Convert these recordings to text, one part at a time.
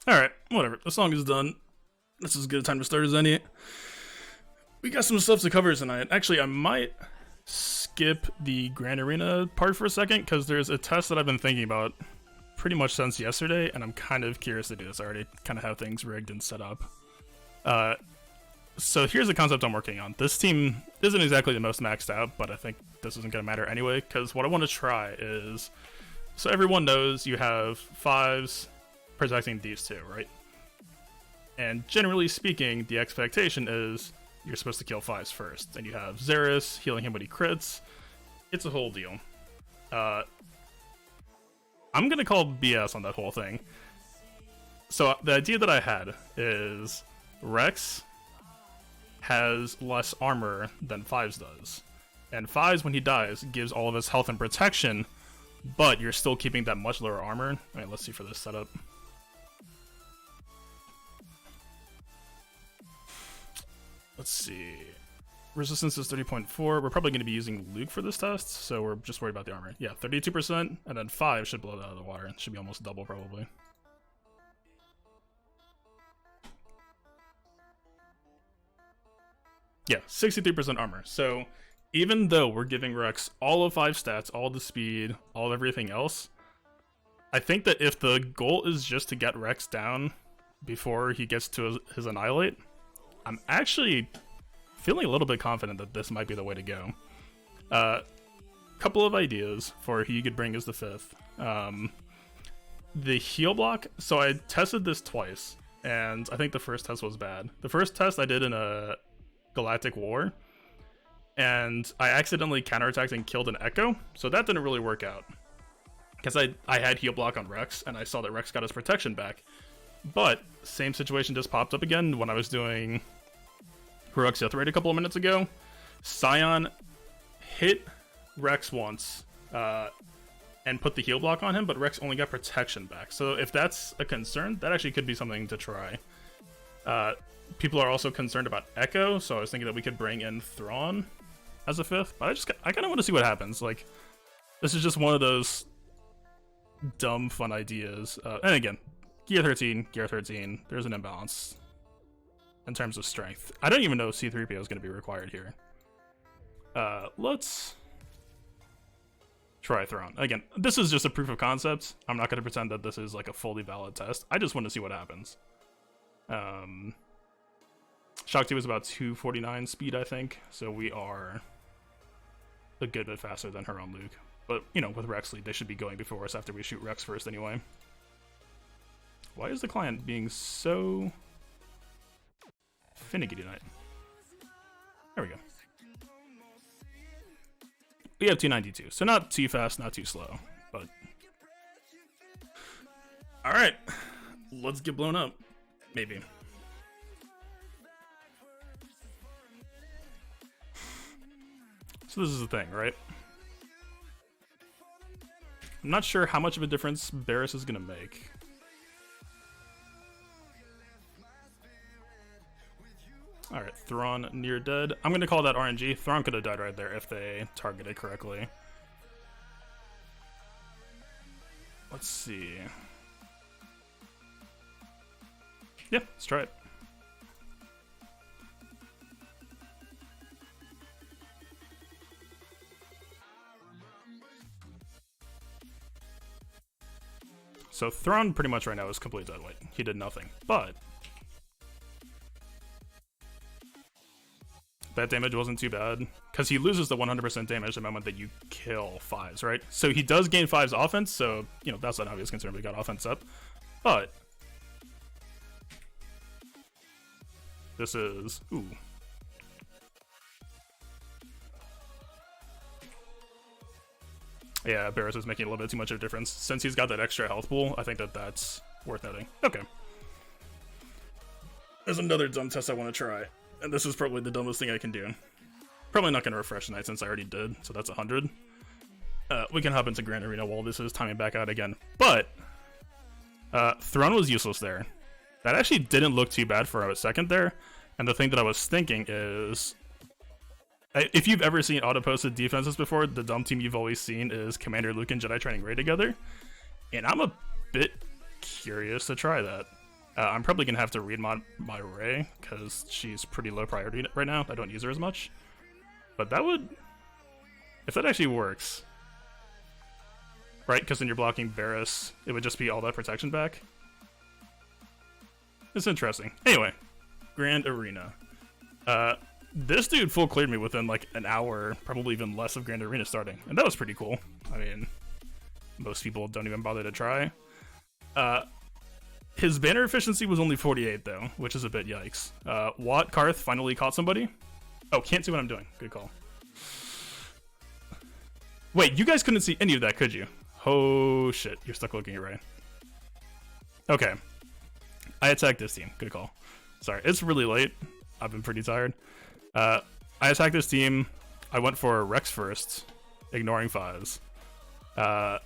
Alright, whatever. The song is done. This is as good a time to start as any. We got some stuff to cover tonight. Actually, I might skip the Grand Arena part for a second, because there's a test that I've been thinking about pretty much since yesterday, and I'm kind of curious to do this. I already kind of have things rigged and set up. So here's the concept I'm working on. This team isn't exactly the most maxed out, but I think this isn't going to matter anyway, because what I want to try is... So everyone knows you have 5s protecting these two, right? And generally speaking, the expectation is you're supposed to kill 5s first. And you have Xeris healing him when he crits. It's a whole deal. I'm going to call BS on that whole thing. So the idea that I had is Rex has less armor than 5s does. And 5s, when he dies, gives all of his health and protection, but you're still keeping that much lower armor. Alright, let's see for this setup. Let's see. Resistance is 30.4. We're probably going to be using Luke for this test, so we're just worried about the armor. Yeah, 32%, and then 5 should blow that out of the water. It should be almost double, probably. Yeah, 63% armor. So even though we're giving Rex all of 5 stats, all the speed, all of everything else, I think that if the goal is just to get Rex down before he gets to his Annihilate, I'm actually feeling a little bit confident that this might be the way to go. Couple of ideas for who you could bring as the 5th. The heal block, so I tested this twice, and I think the first test was bad. The first test I did in a Galactic War, and I accidentally counterattacked and killed an Echo, so that didn't really work out. Because I had heal block on Rex, and I saw that Rex got his protection back. But, same situation just popped up again when I was doing Heroic Sith Raid a couple of minutes ago. Scion hit Rex once, and put the heal block on him, but Rex only got protection back. So if that's a concern, that actually could be something to try. People are also concerned about Echo, so I was thinking that we could bring in Thrawn as a 5th, but I kind of want to see what happens. Like, this is just one of those dumb, fun ideas. And again, Gear 13, there's an imbalance in terms of strength. I don't even know if C-3PO is going to be required here. Let's try Thrawn. Again, this is just a proof of concept. I'm not going to pretend that this is like a fully valid test. I just want to see what happens. Shock 2 is about 249 speed, I think, so we are a good bit faster than her on Luke. But, you know, with Rex lead, they should be going before us after we shoot Rex first anyway. Why is the client being so finicky tonight? There we go. We have 292, so not too fast, not too slow, but... Alright, let's get blown up. Maybe. So this is the thing, right? I'm not sure how much of a difference Barris is going to make. Alright, Thrawn near dead. I'm going to call that RNG. Thrawn could have died right there if they targeted correctly. Let's see. Yeah, let's try it. So Thrawn pretty much right now is complete dead weight. He did nothing, but that damage wasn't too bad because he loses the 100% damage the moment that you kill 5s, right? So he does gain 5's offense, so you know that's an obvious concern. We got offense up, but this is Yeah, Barris is making a little bit too much of a difference. Since he's got that extra health pool, I think that that's worth noting. Okay. There's another dumb test I want to try, and this is probably the dumbest thing I can do. Probably not going to refresh tonight since I already did, so that's 100. We can hop into Grand Arena while this is timing back out again. But, Thrawn was useless there. That actually didn't look too bad for a second there, and the thing that I was thinking is... If you've ever seen auto-posted defenses before, the dumb team you've always seen is Commander Luke and Jedi Training Raid together. And I'm a bit curious to try that. I'm probably gonna have to remod my Ray because she's pretty low priority right now. I don't use her as much. But that would, if that actually works, right? Because then you're blocking Varus, it would just be all that protection back. It's interesting. Anyway, Grand Arena. This dude full cleared me within like an hour, probably even less of Grand Arena starting, and that was pretty cool. I mean, most people don't even bother to try. His banner efficiency was only 48 though, which is a bit yikes. Watt Karth finally caught somebody. Oh, can't see what I'm doing. Good call. Wait, you guys couldn't see any of that, could you? Oh shit, you're stuck looking at Ray. Okay. I attacked this team. Good call. Sorry, it's really late. I've been pretty tired. I attacked this team. I went for Rex first, ignoring Fives. And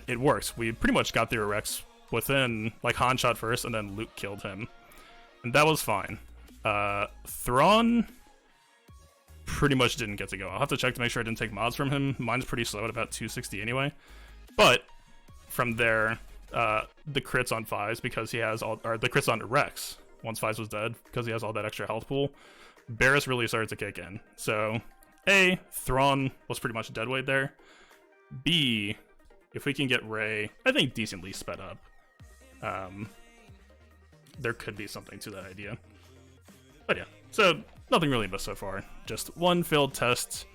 it works. We pretty much got through a Rex within, like, Han shot first, and then Luke killed him. And that was fine. Thrawn pretty much didn't get to go. I'll have to check to make sure I didn't take mods from him. Mine's pretty slow at about 260 anyway. But from there, the crits on Fives, because he has all, or the crits on Rex, once Fives was dead, because he has all that extra health pool, Barris really started to kick in. So, A, Thrawn was pretty much dead weight there. B, if we can get Ray, I think, decently sped up, there could be something to that idea. But yeah, so nothing really missed so far. Just one failed test,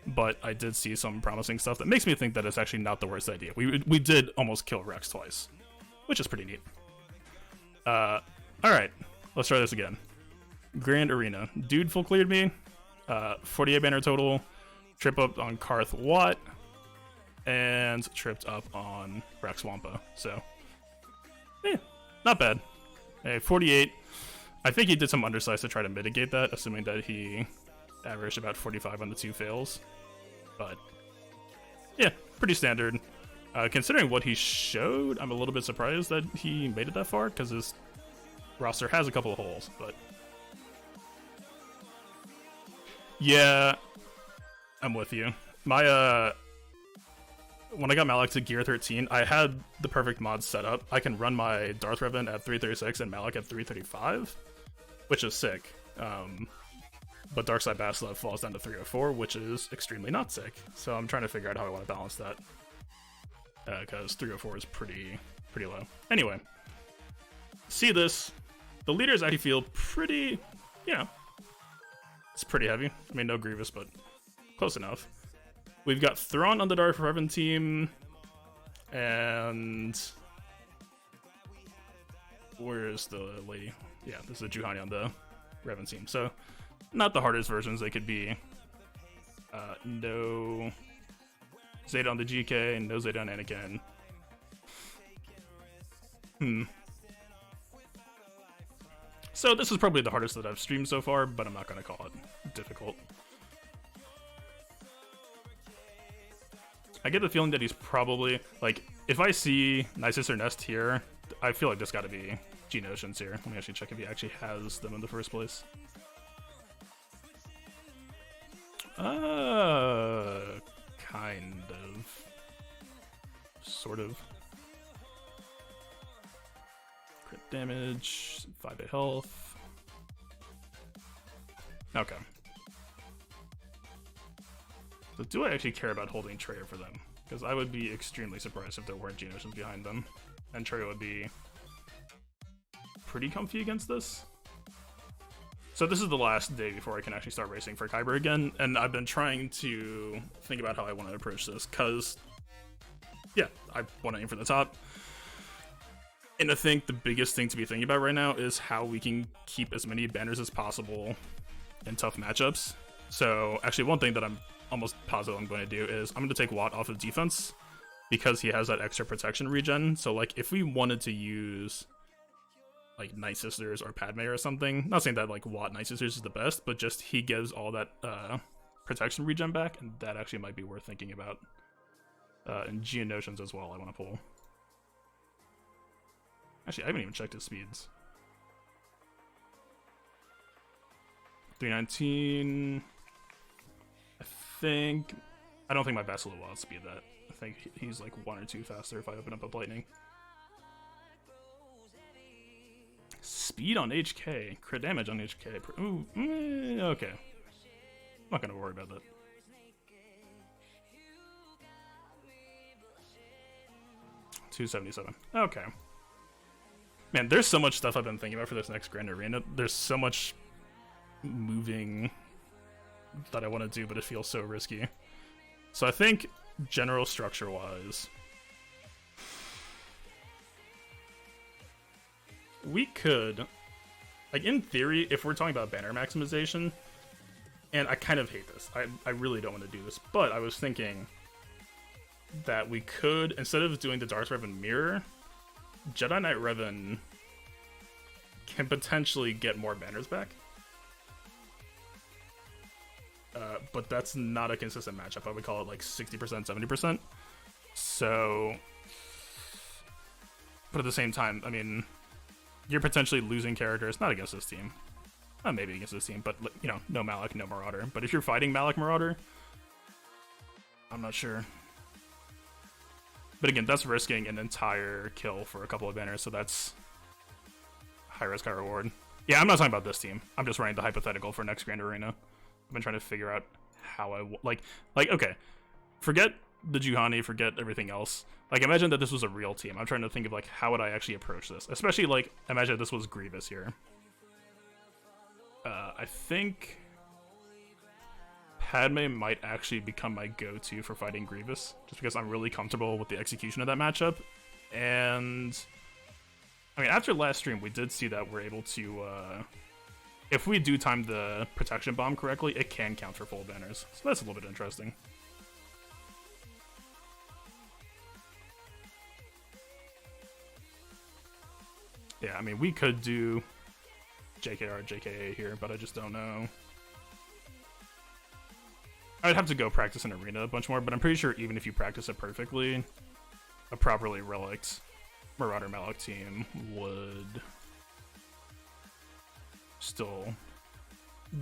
but I did see some promising stuff that makes me think that it's actually not the worst idea. We did almost kill Rex twice, which is pretty neat. Alright, let's try this again. Grand Arena. Dude full cleared me. 48 banner total. Trip up on Karth Watt. And tripped up on Rex Wampa. So, not bad. 48. I think he did some underslice to try to mitigate that, assuming that he averaged about 45 on the 2 fails. But, yeah, pretty standard. Considering what he showed, I'm a little bit surprised that he made it that far, because his roster has a couple of holes, but... Yeah, I'm with you. My, when I got Malak to gear 13, I had the perfect mod set up. I can run my Darth Revan at 336 and Malak at 335, which is sick. But Darkside Basilev falls down to 304, which is extremely not sick. So I'm trying to figure out how I want to balance that, because 304 is pretty low. Anyway, see this. The leaders actually feel pretty, you know, it's pretty heavy. I mean, no Grievous, but close enough. We've got Thrawn on the Darth Revan team, and where's the lady? Yeah, this is Juhani on the Revan team. So, not the hardest versions they could be. No Zeta on the GK, and no Zeta on Anakin. So this is probably the hardest that I've streamed so far, but I'm not going to call it difficult. I get the feeling that he's probably, like, if I see Nisus or Nest here, I feel like there's got to be Geonosians here. Let me actually check if he actually has them in the first place. Kind of. Sort of. Crit damage, 5-8 health. Okay. So do I actually care about holding Traya for them? Because I would be extremely surprised if there weren't Geonosians behind them. And Traya would be pretty comfy against this. So this is the last day before I can actually start racing for Kyber again, and I've been trying to think about how I want to approach this, because, yeah, I want to aim for the top. And I think the biggest thing to be thinking about right now is how we can keep as many banners as possible in tough matchups. So actually one thing that I'm almost positive I'm going to do is I'm going to take Watt off of defense, because he has that extra protection regen. So like if we wanted to use like Night Sisters or Padme or something, not saying that like Watt Night Sisters is the best, but just he gives all that protection regen back, and that actually might be worth thinking about. And Geonosians as well I want to pull. Actually, I haven't even checked his speeds. 319. I don't think my Basilev will outspeed that. I think he's like 1 or 2 faster if I open up a lightning. speed on HK, crit damage on HK. Ooh, okay. I'm not gonna worry about that. $277. Okay. Man, there's so much stuff I've been thinking about for this next Grand Arena. There's so much moving that I want to do, but it feels so risky. So I think general structure-wise, we could, like, in theory, if we're talking about banner maximization, and I kind of hate this, I really don't want to do this, but I was thinking that we could, instead of doing the Dark Revan mirror, Jedi Knight Revan can potentially get more banners back. But that's not a consistent matchup. I would call it like 60%, 70%. So, but at the same time, I mean, you're potentially losing characters, not against this team. Maybe against this team, but, you know, no Malak, no Marauder. But if you're fighting Malak Marauder, I'm not sure. But again, that's risking an entire kill for a couple of banners, so that's high risk, high reward. Yeah, I'm not talking about this team. I'm just running the hypothetical for next Grand Arena. I've been trying to figure out how I like, okay, forget the Juhani, forget everything else. Like, imagine that this was a real team. I'm trying to think of, like, how would I actually approach this? Especially, like, imagine this was Grievous here. I think Padme might actually become my go-to for fighting Grievous, just because I'm really comfortable with the execution of that matchup. And I mean, after last stream, we did see that we're able to, if we do time the protection bomb correctly, it can count for full banners. So that's a little bit interesting. Yeah, I mean, we could do JKR, JKA here, but I just don't know. I'd have to go practice an arena a bunch more, but I'm pretty sure even if you practice it perfectly, a properly relicked Marauder Malak team would still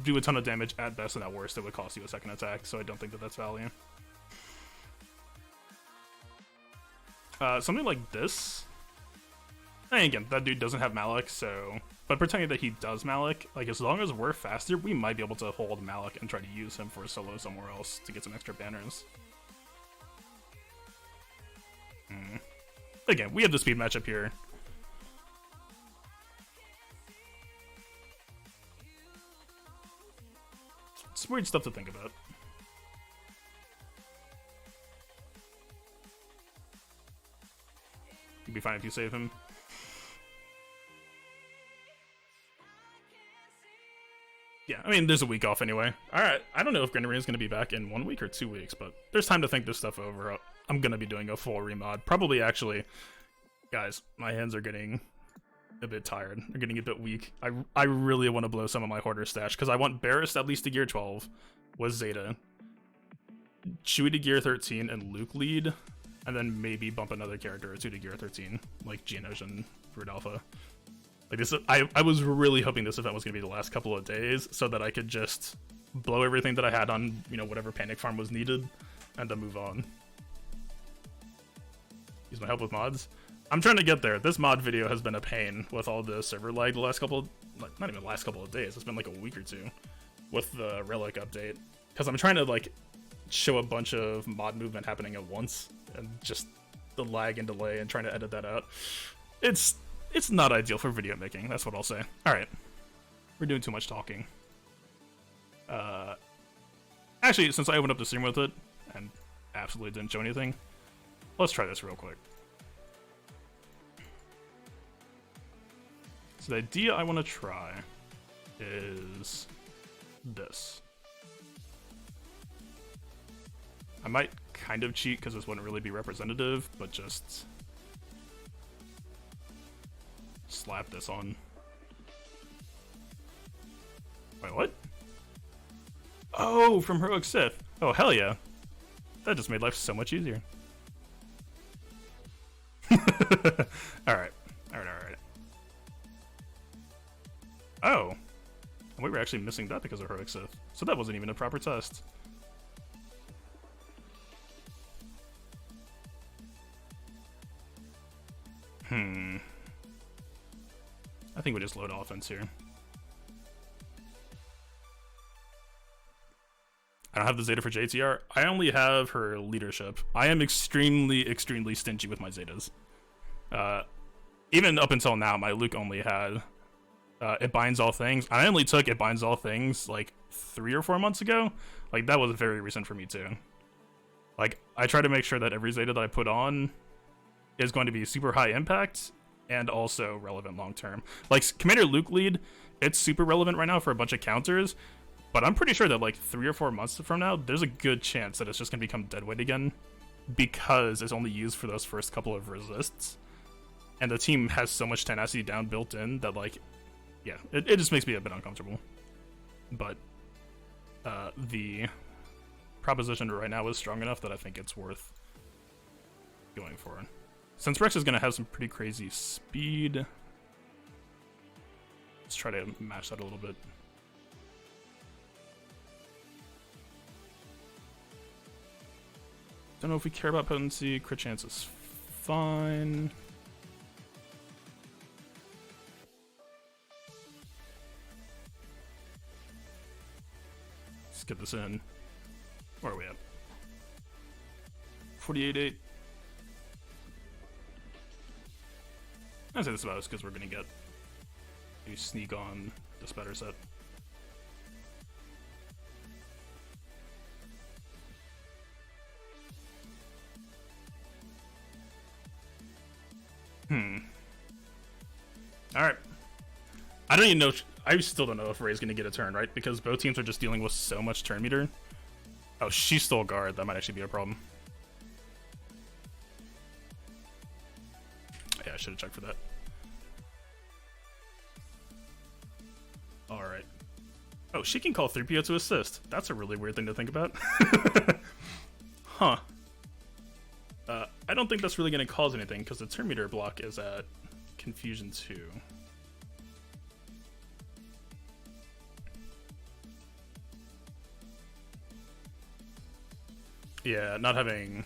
do a ton of damage. At best, and at worst, it would cost you a second attack, so I don't think that that's value. Something like this. And again, that dude doesn't have Malak, so... But pretending that he does Malak, like, as long as we're faster, we might be able to hold Malak and try to use him for a solo somewhere else to get some extra banners. Again, we have the speed matchup here. It's weird stuff to think about. You'd be fine if you save him. Yeah, I mean, there's a week off anyway. Alright, I don't know if Grand Arena is going to be back in 1 week or 2 weeks, but there's time to think this stuff over. I'm going to be doing a full remod. Probably, actually. Guys, my hands are getting a bit tired. They're getting a bit weak. I really want to blow some of my Hoarder stash, because I want Barriss at least to gear 12 with Zeta, Chewie to gear 13, and Luke lead, and then maybe bump another character or two to gear 13, like Geonosis and Rudolpha. Like this, I was really hoping this event was going to be the last couple of days so that I could just blow everything that I had on, you know, whatever panic farm was needed and then move on. Use my help with mods. I'm trying to get there. This mod video has been a pain with all the server lag the last couple of, like, not even the last couple of days. It's been like a week or two with the Relic update. Because I'm trying to, like, show a bunch of mod movement happening at once and just the lag and delay and trying to edit that out. It's not ideal for video making, that's what I'll say. Alright. We're doing too much talking. Actually, since I opened up the stream with it, and absolutely didn't show anything, let's try this real quick. So the idea I want to try is this. I might kind of cheat because this wouldn't really be representative, but just slap this on. Wait, what? Oh, from Heroic Sith. Oh, hell yeah. That just made life so much easier. Alright. Alright. Oh. We were actually missing that because of Heroic Sith. So that wasn't even a proper test. I think we just load offense here. I don't have the Zeta for JTR. I only have her leadership. I am extremely, extremely stingy with my Zetas. Even up until now, my Luke only had It Binds All Things. I only took It Binds All Things like 3 or 4 months ago. Like, that was very recent for me too. Like, I try to make sure that every Zeta that I put on is going to be super high impact and also relevant long term. Like, Commander Luke lead, it's super relevant right now for a bunch of counters, but I'm pretty sure that like 3 or 4 months from now, there's a good chance that it's just going to become deadweight again because it's only used for those first couple of resists. And the team has so much tenacity down built in that, like, yeah, it just makes me a bit uncomfortable. But the proposition right now is strong enough that I think it's worth going for. Since Rex is going to have some pretty crazy speed, let's try to match that a little bit. Don't know if we care about potency. Crit chance is fine. Let's get this in. Where are we at? 48.8. I'd say this is about as good as we're gonna get. You sneak on this better set. Alright. I don't even know. I still don't know if Ray's gonna get a turn, right? Because both teams are just dealing with so much turn meter. Oh, she stole guard. That might actually be a problem. Yeah, I should have checked for that. Alright. Oh, she can call 3PO to assist. That's a really weird thing to think about. Huh. I don't think that's really going to cause anything because the turn meter block is at Confusion 2. Yeah, not having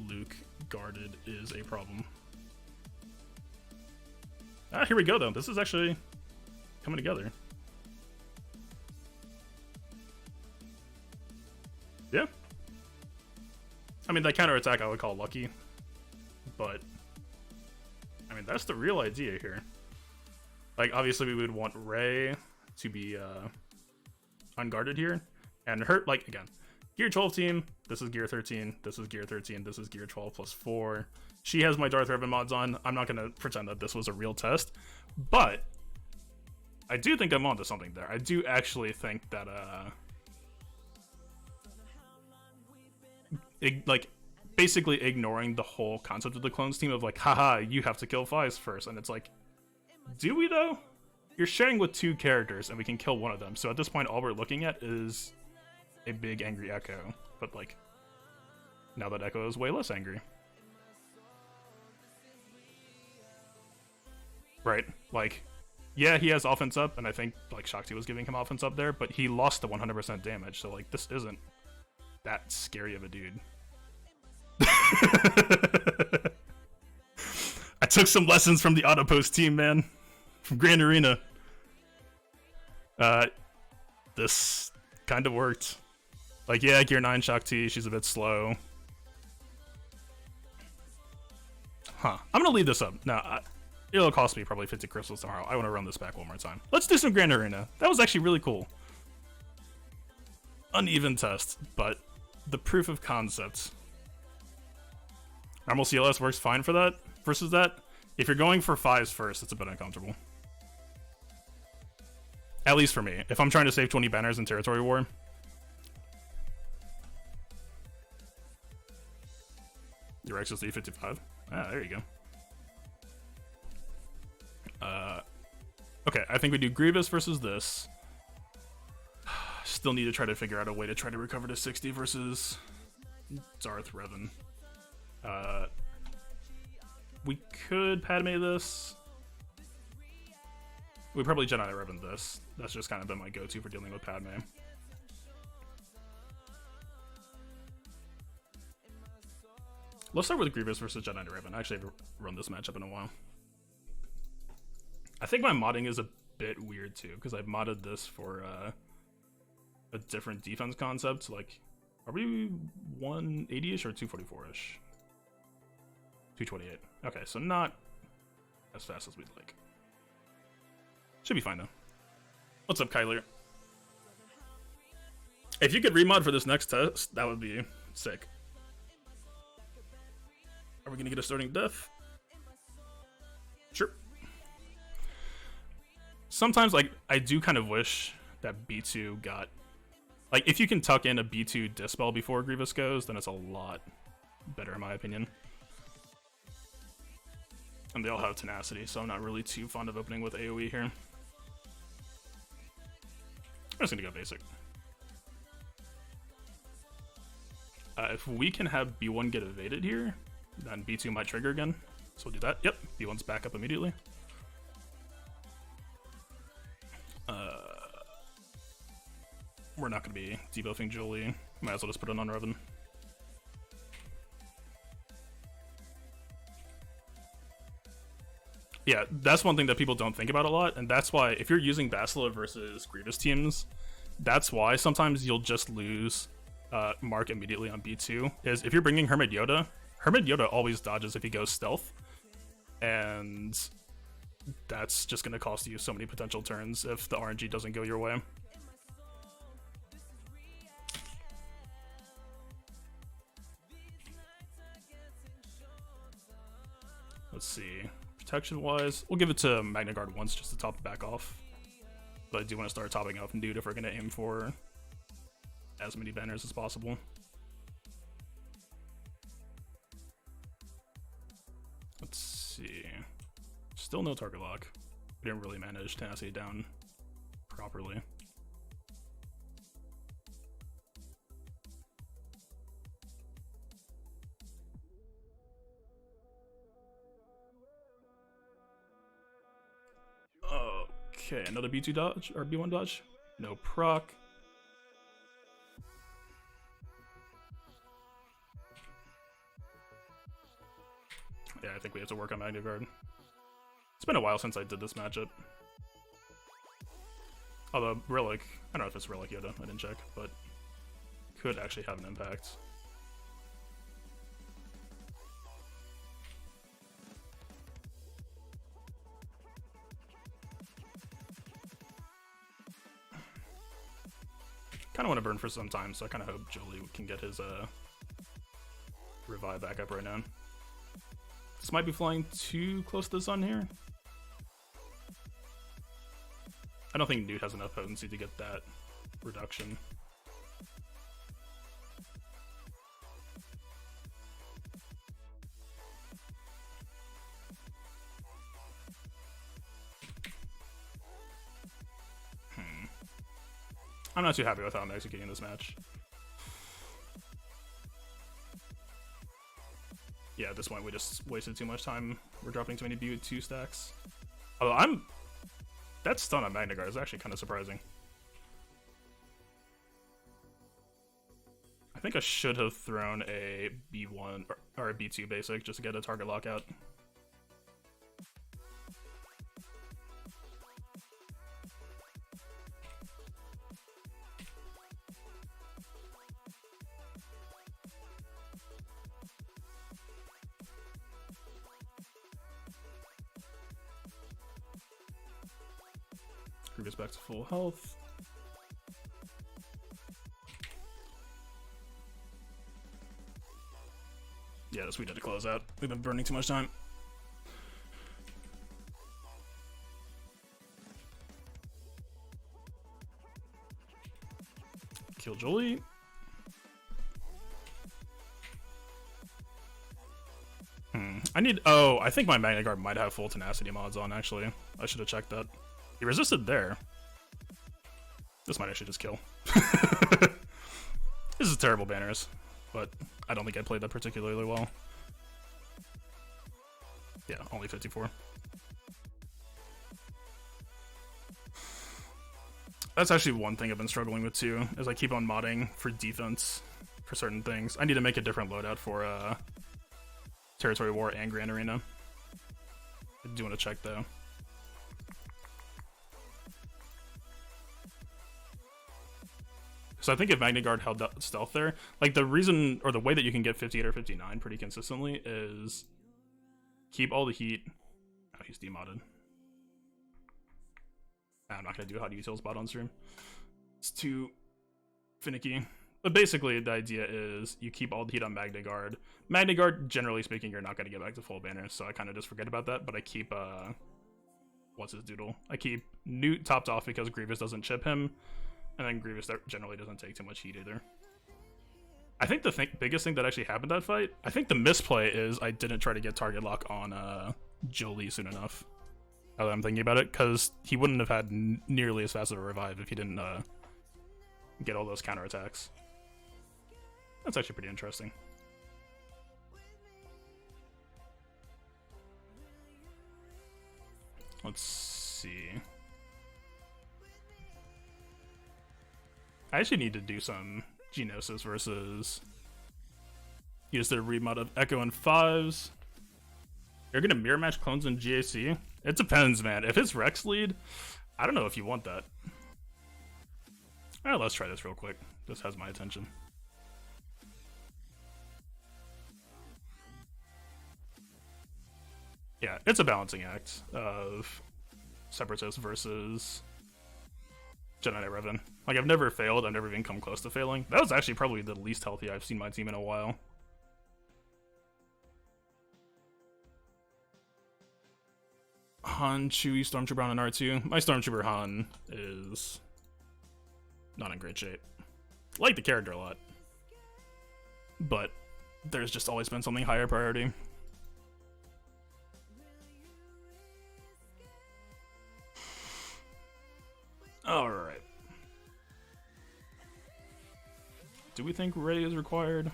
Luke guarded is a problem. Ah, here we go though. This is actually coming together. Yeah. I mean, that counterattack I would call lucky, but I mean, that's the real idea here. Like, obviously we would want Ray to be unguarded here, and her, like, again, Gear 12 team, this is Gear 13, this is Gear 13, this is Gear 12 plus 4. She has my Darth Revan mods on. I'm not going to pretend that this was a real test, but I do think I'm onto something there. I do actually think that, like, basically ignoring the whole concept of the clones team of like, haha, you have to kill Fives first, and it's like, do we though? You're sharing with 2 characters and we can kill one of them, so at this point all we're looking at is a big angry Echo, but like, now that Echo is way less angry. Right, like, yeah, he has offense up, and I think like Shakti was giving him offense up there, but he lost the 100% damage, so like, this isn't that scary of a dude. I took some lessons from the Autopost team, man. From Grand Arena. This kind of worked. Like, yeah, Gear 9 Shakti, she's a bit slow. Huh. I'm gonna leave this up. Now, it'll cost me probably 50 crystals tomorrow. I want to run this back one more time. Let's do some Grand Arena. That was actually really cool. Uneven test, but the proof of concept. Normal CLS works fine for that, versus that. If you're going for 5s first, it's a bit uncomfortable. At least for me. If I'm trying to save 20 banners in Territory War. Your X is 355. Ah, there you go. Okay, I think we do Grievous versus this. Still need to try to figure out a way to try to recover to 60 versus Darth Revan. We could Padme this. We probably Jedi Revan this. That's just kind of been my go-to for dealing with Padme. Let's start with Grievous versus Jedi Revan. I actually haven't run this matchup in a while. I think my modding is a bit weird too, because I've modded this for a different defense concept. Like, are we 180-ish or 244-ish? 228. Okay, so not as fast as we'd like. Should be fine though. What's up, Kyler? If you could remod for this next test, that would be sick. Are we gonna get a starting death? Sure. Sometimes, like, I do kind of wish that B2 got... Like, if you can tuck in a B2 Dispel before Grievous goes, then it's a lot better in my opinion. And they all have Tenacity, so I'm not really too fond of opening with AoE here. I'm just gonna go basic. If we can have B1 get evaded here, then B2 might trigger again. So we'll do that. Yep, B1's back up immediately. We're not going to be debuffing Jolie. Might as well just put it on Revan. Yeah, that's one thing that people don't think about a lot, and that's why if you're using Basilev versus Grievous teams, that's why sometimes you'll just lose Mark immediately on B2, is if you're bringing Hermit Yoda always dodges if he goes stealth, and that's just going to cost you so many potential turns if the RNG doesn't go your way. Let's see. Protection-wise, we'll give it to Magna Guard once just to top it back off. But I do want to start topping off Dude if we're going to aim for as many banners as possible. Let's see. Still no target lock. We didn't really manage Tenacity down properly. Okay, another B2 dodge, or B1 dodge. No proc. Yeah, I think we have to work on Magna Guard. It's been a while since I did this matchup. Although, Relic, I don't know if it's Relic Yoda, I didn't check, but could actually have an impact. Kind of want to burn for some time, so I kind of hope Jolie can get his revive back up right now. This might be flying too close to the sun here. I don't think Newt has enough potency to get that reduction. I'm not too happy with how I'm executing this match. Yeah, at this point we just wasted too much time. We're dropping too many B2 stacks. Although that stun on Magna Guard is actually kind of surprising. I think I should have thrown a B1 or a B2 basic just to get a target lockout. Grievous back to full health. Yeah, this we did to close out. We've been burning too much time. Kill Jolie. I think my Magna Guard might have full Tenacity mods on, actually. I should have checked that. He resisted there. This might actually just kill. This is terrible banners, but I don't think I played that particularly well. Yeah, only 54. That's actually one thing I've been struggling with too, is I keep on modding for defense for certain things. I need to make a different loadout for Territory War and Grand Arena. I do want to check though. So I think if Magna Guard held that stealth there, like the reason or the way that you can get 58 or 59 pretty consistently is keep all the heat. Oh, he's demodded. I'm not gonna do how to use Hillspot on stream. It's too finicky. But basically, the idea is you keep all the heat on Magna Guard. Magna Guard, generally speaking, you're not gonna get back to full banner, so I kind of just forget about that. But I keep what's his doodle? I keep Newt topped off because Grievous doesn't chip him, and then Grievous generally doesn't take too much heat either. I think the biggest thing that actually happened that fight, I think the misplay is I didn't try to get target lock on Jolie soon enough. Now that I'm thinking about it, because he wouldn't have had nearly as fast of a revive if he didn't get all those counterattacks. That's actually pretty interesting. Let's see. I actually need to do some Genosis versus use their remod of Echo and 5s. You're gonna mirror match clones in GAC? It depends, man. If it's Rex lead, I don't know if you want that. Alright, let's try this real quick. This has my attention. Yeah, it's a balancing act of Separatist versus Jedi Knight Revan. Like, I've never failed, I've never even come close to failing. That was actually probably the least healthy I've seen my team in a while. Han, Chewie, Stormtrooper Han, and R2. My Stormtrooper Han is not in great shape. Like the character a lot, but there's just always been something higher priority. Alright. Do we think ready is required?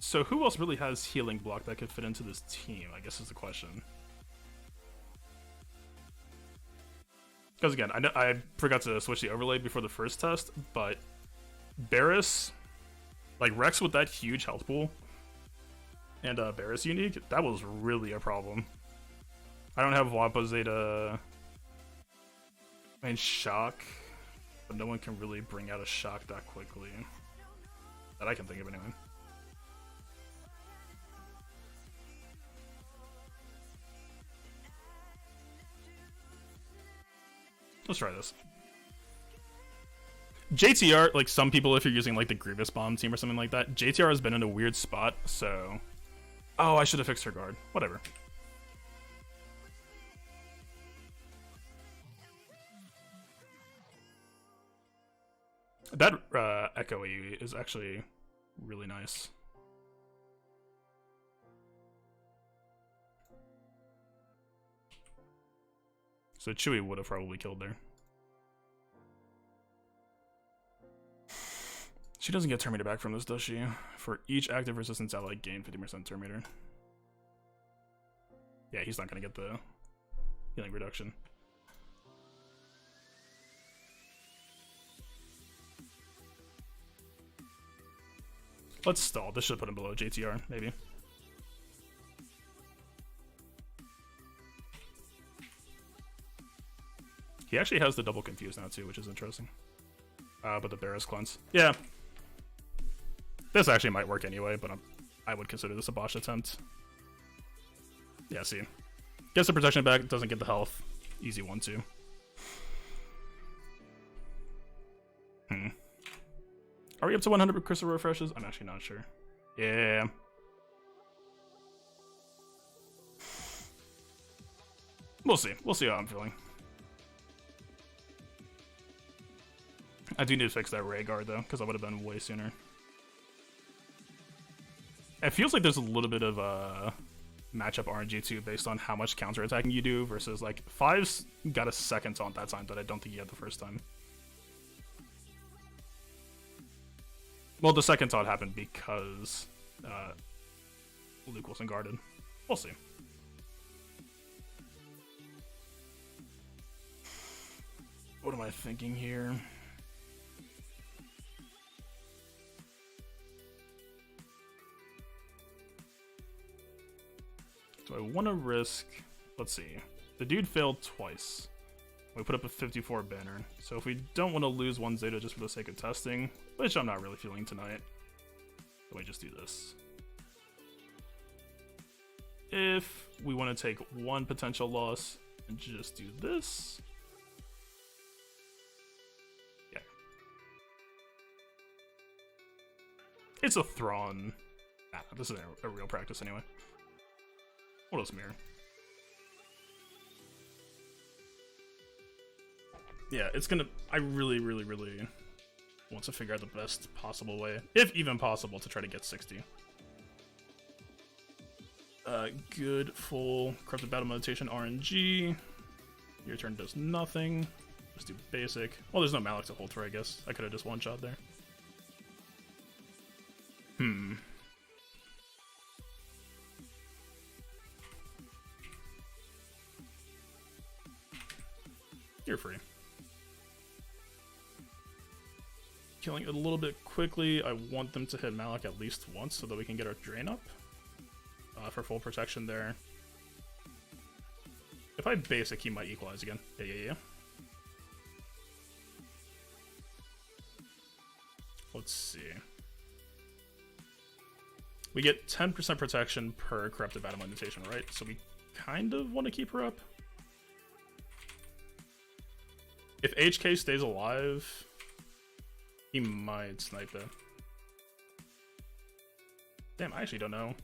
So who else really has healing block that could fit into this team, I guess is the question. Because again, I forgot to switch the overlay before the first test, but Barriss, like Rex with that huge health pool, and Barriss unique, that was really a problem. I don't have Wampa Zeta. I mean, Shock, but no one can really bring out a Shock that quickly. That I can think of anyway. Let's try this. JTR, like some people, if you're using like the Grievous Bomb team or something like that, JTR has been in a weird spot, so... Oh, I should have fixed her guard. Whatever. That Echo AoE is actually really nice. So Chewie would have probably killed there. She doesn't get Terminator back from this, does she? For each active resistance ally, gain 50% Terminator. Yeah, he's not going to get the healing reduction. Let's stall. This should put him below JTR, maybe. He actually has the double confuse now too, which is interesting. But the Barriss cleanse. Yeah. This actually might work anyway, but I would consider this a botched attempt. Yeah, see. Gets the protection back, doesn't get the health. Easy 1-2. Are we up to 100 crystal refreshes? I'm actually not sure. Yeah. We'll see. We'll see how I'm feeling. I do need to fix that Ray guard though, because I would have been way sooner. It feels like there's a little bit of matchup RNG too, based on how much counterattacking you do versus like 5's got a second taunt that time that I don't think he had the first time. Well, the second taunt happened because Luke wasn't guarded. We'll see. What am I thinking here? Do I want to risk... Let's see. The dude failed twice. We put up a 54 banner. So if we don't want to lose 1 Zeta just for the sake of testing, which I'm not really feeling tonight, then we just do this. If we want to take 1 potential loss and just do this. Yeah. It's a Thrawn. Nah, this isn't a real practice anyway. What else, Mirror? Yeah, it's gonna... I really want to figure out the best possible way, if even possible, to try to get 60. Good, full, corrupted battle meditation, RNG. Your turn does nothing. Just do basic. Well, there's no Malik to hold for, I guess. I could have just one-shot there. You're free. Killing it a little bit quickly. I want them to hit Malik at least once so that we can get our drain up for full protection there. If I basic, he might equalize again. Yeah. Let's see. We get 10% protection per corrupted battle meditation, right? So we kind of want to keep her up. If HK stays alive, he might snipe it. Damn, I actually don't know.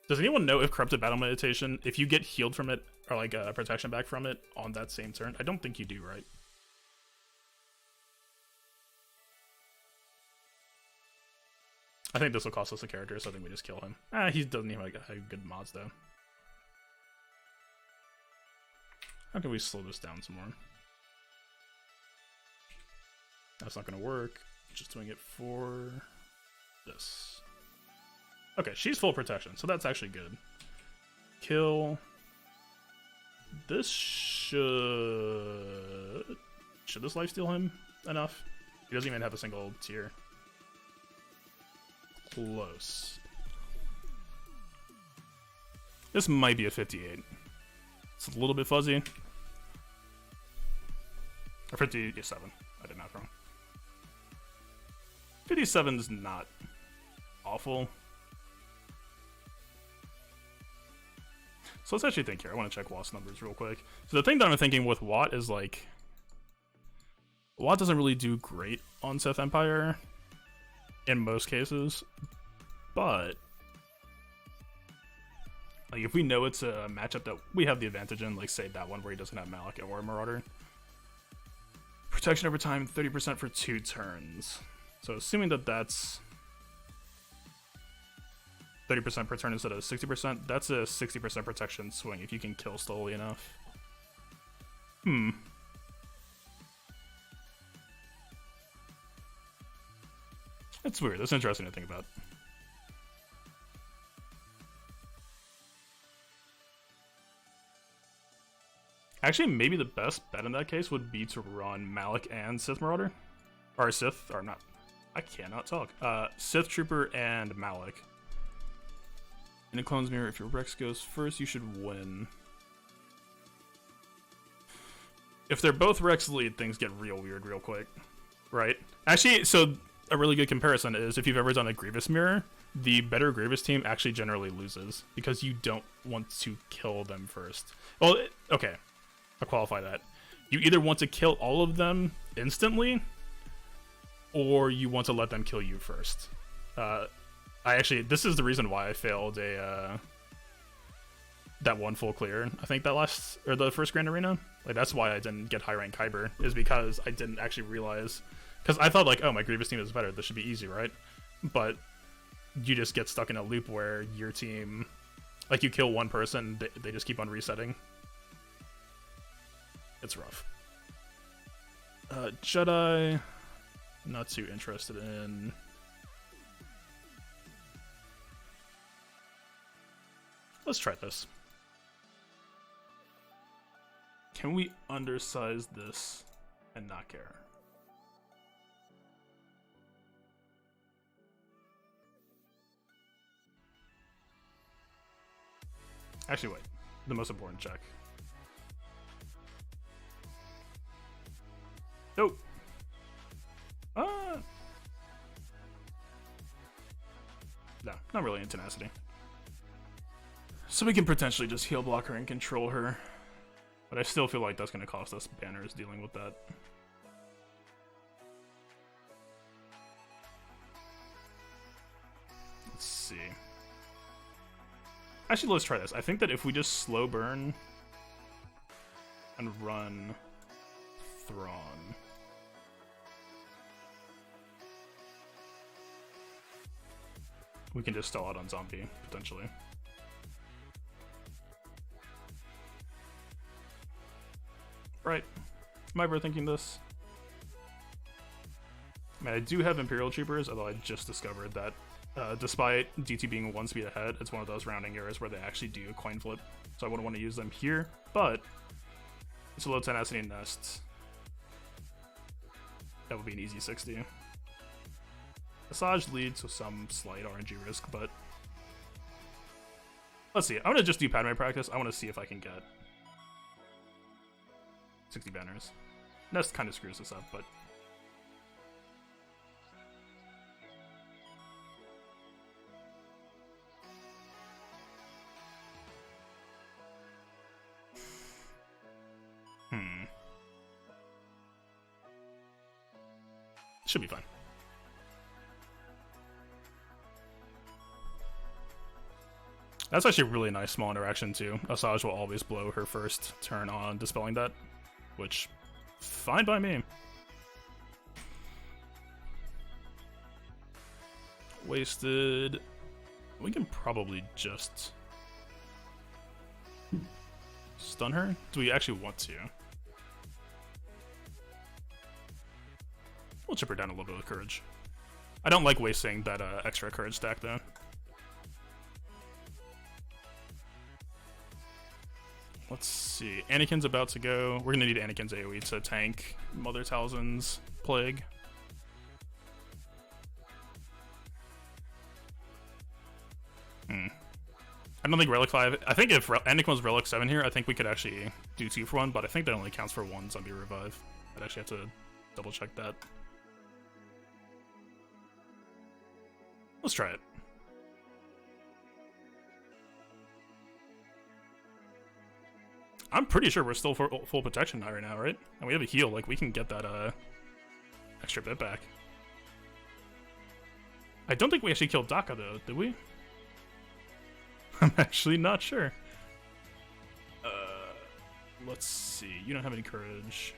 Does anyone know if corrupted battle meditation, if you get healed from it, or like a protection back from it on that same turn? I don't think you do, right? I think this will cost us a character, so I think we just kill him. He doesn't even have good mods though. How can we slow this down some more? That's not gonna work. Just doing it for this. Okay, she's full protection, so that's actually good. Kill. This should this lifesteal him enough? He doesn't even have a single tier. Close. This might be a 58. It's a little bit fuzzy. Or 57. I did math wrong. 57 is not awful. So let's actually think here. I want to check Watt's numbers real quick. So the thing that I'm thinking with Watt is like, Watt doesn't really do great on Sith Empire in most cases, but like if we know it's a matchup that we have the advantage in, like say that one where he doesn't have Malik or Marauder, protection over time 30% for 2 turns. So assuming that that's 30% per turn instead of 60%, that's a 60% protection swing if you can kill slowly enough. It's weird. That's interesting to think about. Actually, maybe the best bet in that case would be to run Malik and Sith Marauder. Or Sith, or not. I cannot talk. Sith Trooper and Malik. In a Clone's Mirror, if your Rex goes first, you should win. If they're both Rex lead, things get real weird real quick. Right? Actually, so a really good comparison is if you've ever done a Grievous Mirror, the better Grievous team actually generally loses because you don't want to kill them first. Well, okay. I'll qualify that. You either want to kill all of them instantly, or you want to let them kill you first. This is the reason why I failed that one full clear. I think the first Grand Arena. Like that's why I didn't get high rank Kyber, is because I didn't actually realize. Because I thought like, oh, my Grievous team is better. This should be easy, right? But you just get stuck in a loop where your team, like you kill one person, they just keep on resetting. It's rough. Jedi, not too interested in. Let's try this. Can we undersize this and not care? Actually, wait. The most important check. Nope. No, not really in tenacity. So we can potentially just heal block her and control her. But I still feel like that's going to cost us banners dealing with that. Let's see. Actually, let's try this. I think that if we just slow burn and run Thrawn. We can just stall out on zombie, potentially. Right. Am I overthinking this? I mean, I do have Imperial Troopers, although I just discovered that despite DT being 1 speed ahead, it's one of those rounding errors where they actually do a coin flip. So I wouldn't want to use them here, but it's a low tenacity nest. That would be an easy 60. Massage leads to some slight RNG risk, but let's see. I'm gonna just do Padme practice. I want to see if I can get 60 banners. Nest kind of screws this up, but should be fine. That's actually a really nice small interaction too. Asajj will always blow her first turn on dispelling that, which, fine by me. Wasted. We can probably just stun her. Do we actually want to? We'll chip her down a little bit with courage. I don't like wasting that extra courage stack though. Let's see. Anakin's about to go. We're gonna need Anakin's AoE to tank Mother Talzin's plague. I don't think Relic 5. I think if Anakin was Relic 7 here, I think we could actually do 2 for 1, but I think that only counts for 1 zombie revive. I'd actually have to double check that. Let's try it. I'm pretty sure we're still full protection right now, right? And we have a heal, like we can get that extra bit back. I don't think we actually killed Daka though, did we? I'm actually not sure. Let's see. You don't have any courage.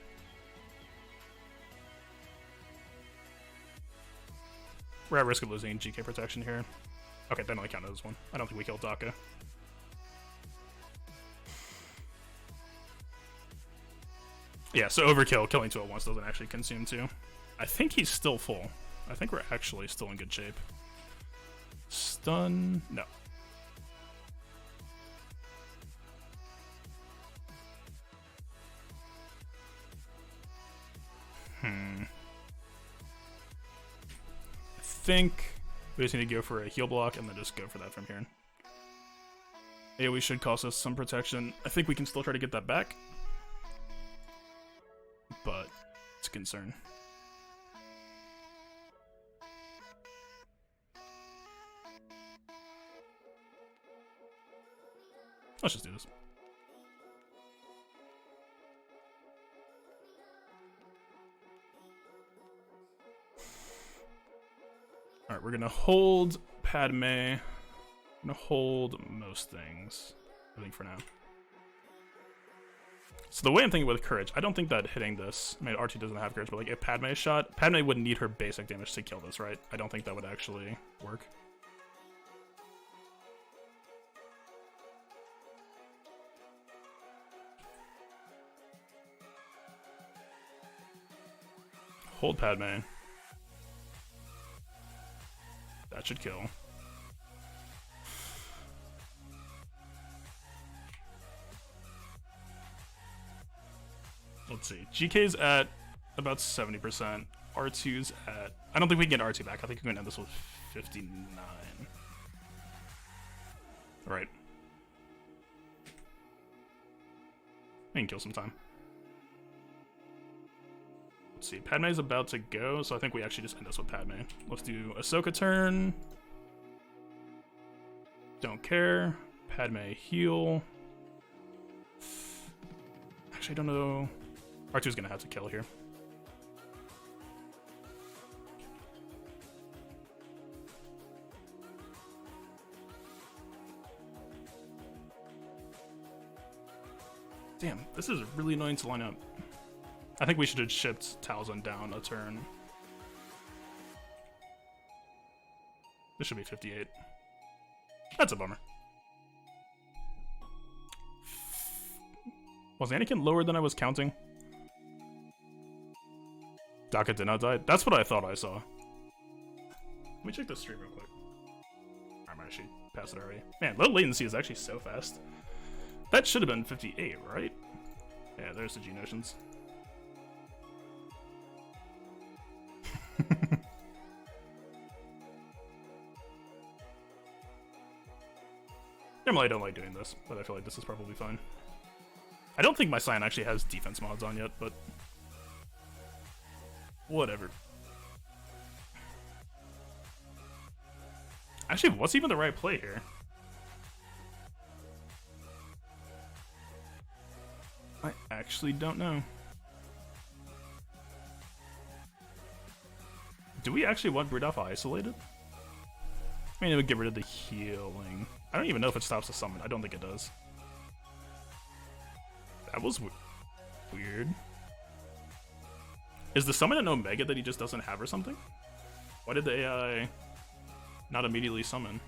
We're at risk of losing GK protection here. Okay, that only counted as 1. I don't think we killed Daka. Yeah, so overkill, killing 2 at once doesn't actually consume 2. I think he's still full. I think we're actually still in good shape. Stun? No. I think we just need to go for a heal block and then just go for that from here. AoE should cost us some protection. I think we can still try to get that back, but it's a concern. Let's just do this. Alright, we're gonna hold Padme. I'm gonna hold most things, I think, for now. So the way I'm thinking with courage, I don't think that hitting this, I mean, R2 doesn't have courage, but like if Padme is shot, Padme would need her basic damage to kill this, right? I don't think that would actually work. Hold Padme. That should kill. Let's see. GK's at about 70%. R2's at... I don't think we can get R2 back. I think we can end this with 59. Alright. We can kill some time. Let's see, Padme's about to go, so I think we actually just end this with Padme. Let's do Ahsoka turn. Don't care. Padme heal. Actually, I don't know. R2's gonna have to kill here. Damn, this is really annoying to line up. I think we should have shipped Talzin down a turn. This should be 58. That's a bummer. Was Anakin lower than I was counting? Daka did not die? That's what I thought I saw. Let me check the stream real quick. I'm actually past it already. Man, low latency is actually so fast. That should have been 58, right? Yeah, there's the G-Notions. Normally I don't like doing this, but I feel like this is probably fine. I don't think my Scion actually has defense mods on yet, but whatever. Actually, what's even the right play here? I actually don't know. Do we actually want Brood Alpha isolated? I mean, it would get rid of the healing. I don't even know if it stops the summon. I don't think it does. That was weird. Is the summon an Omega that he just doesn't have or something? Why did the AI not immediately summon?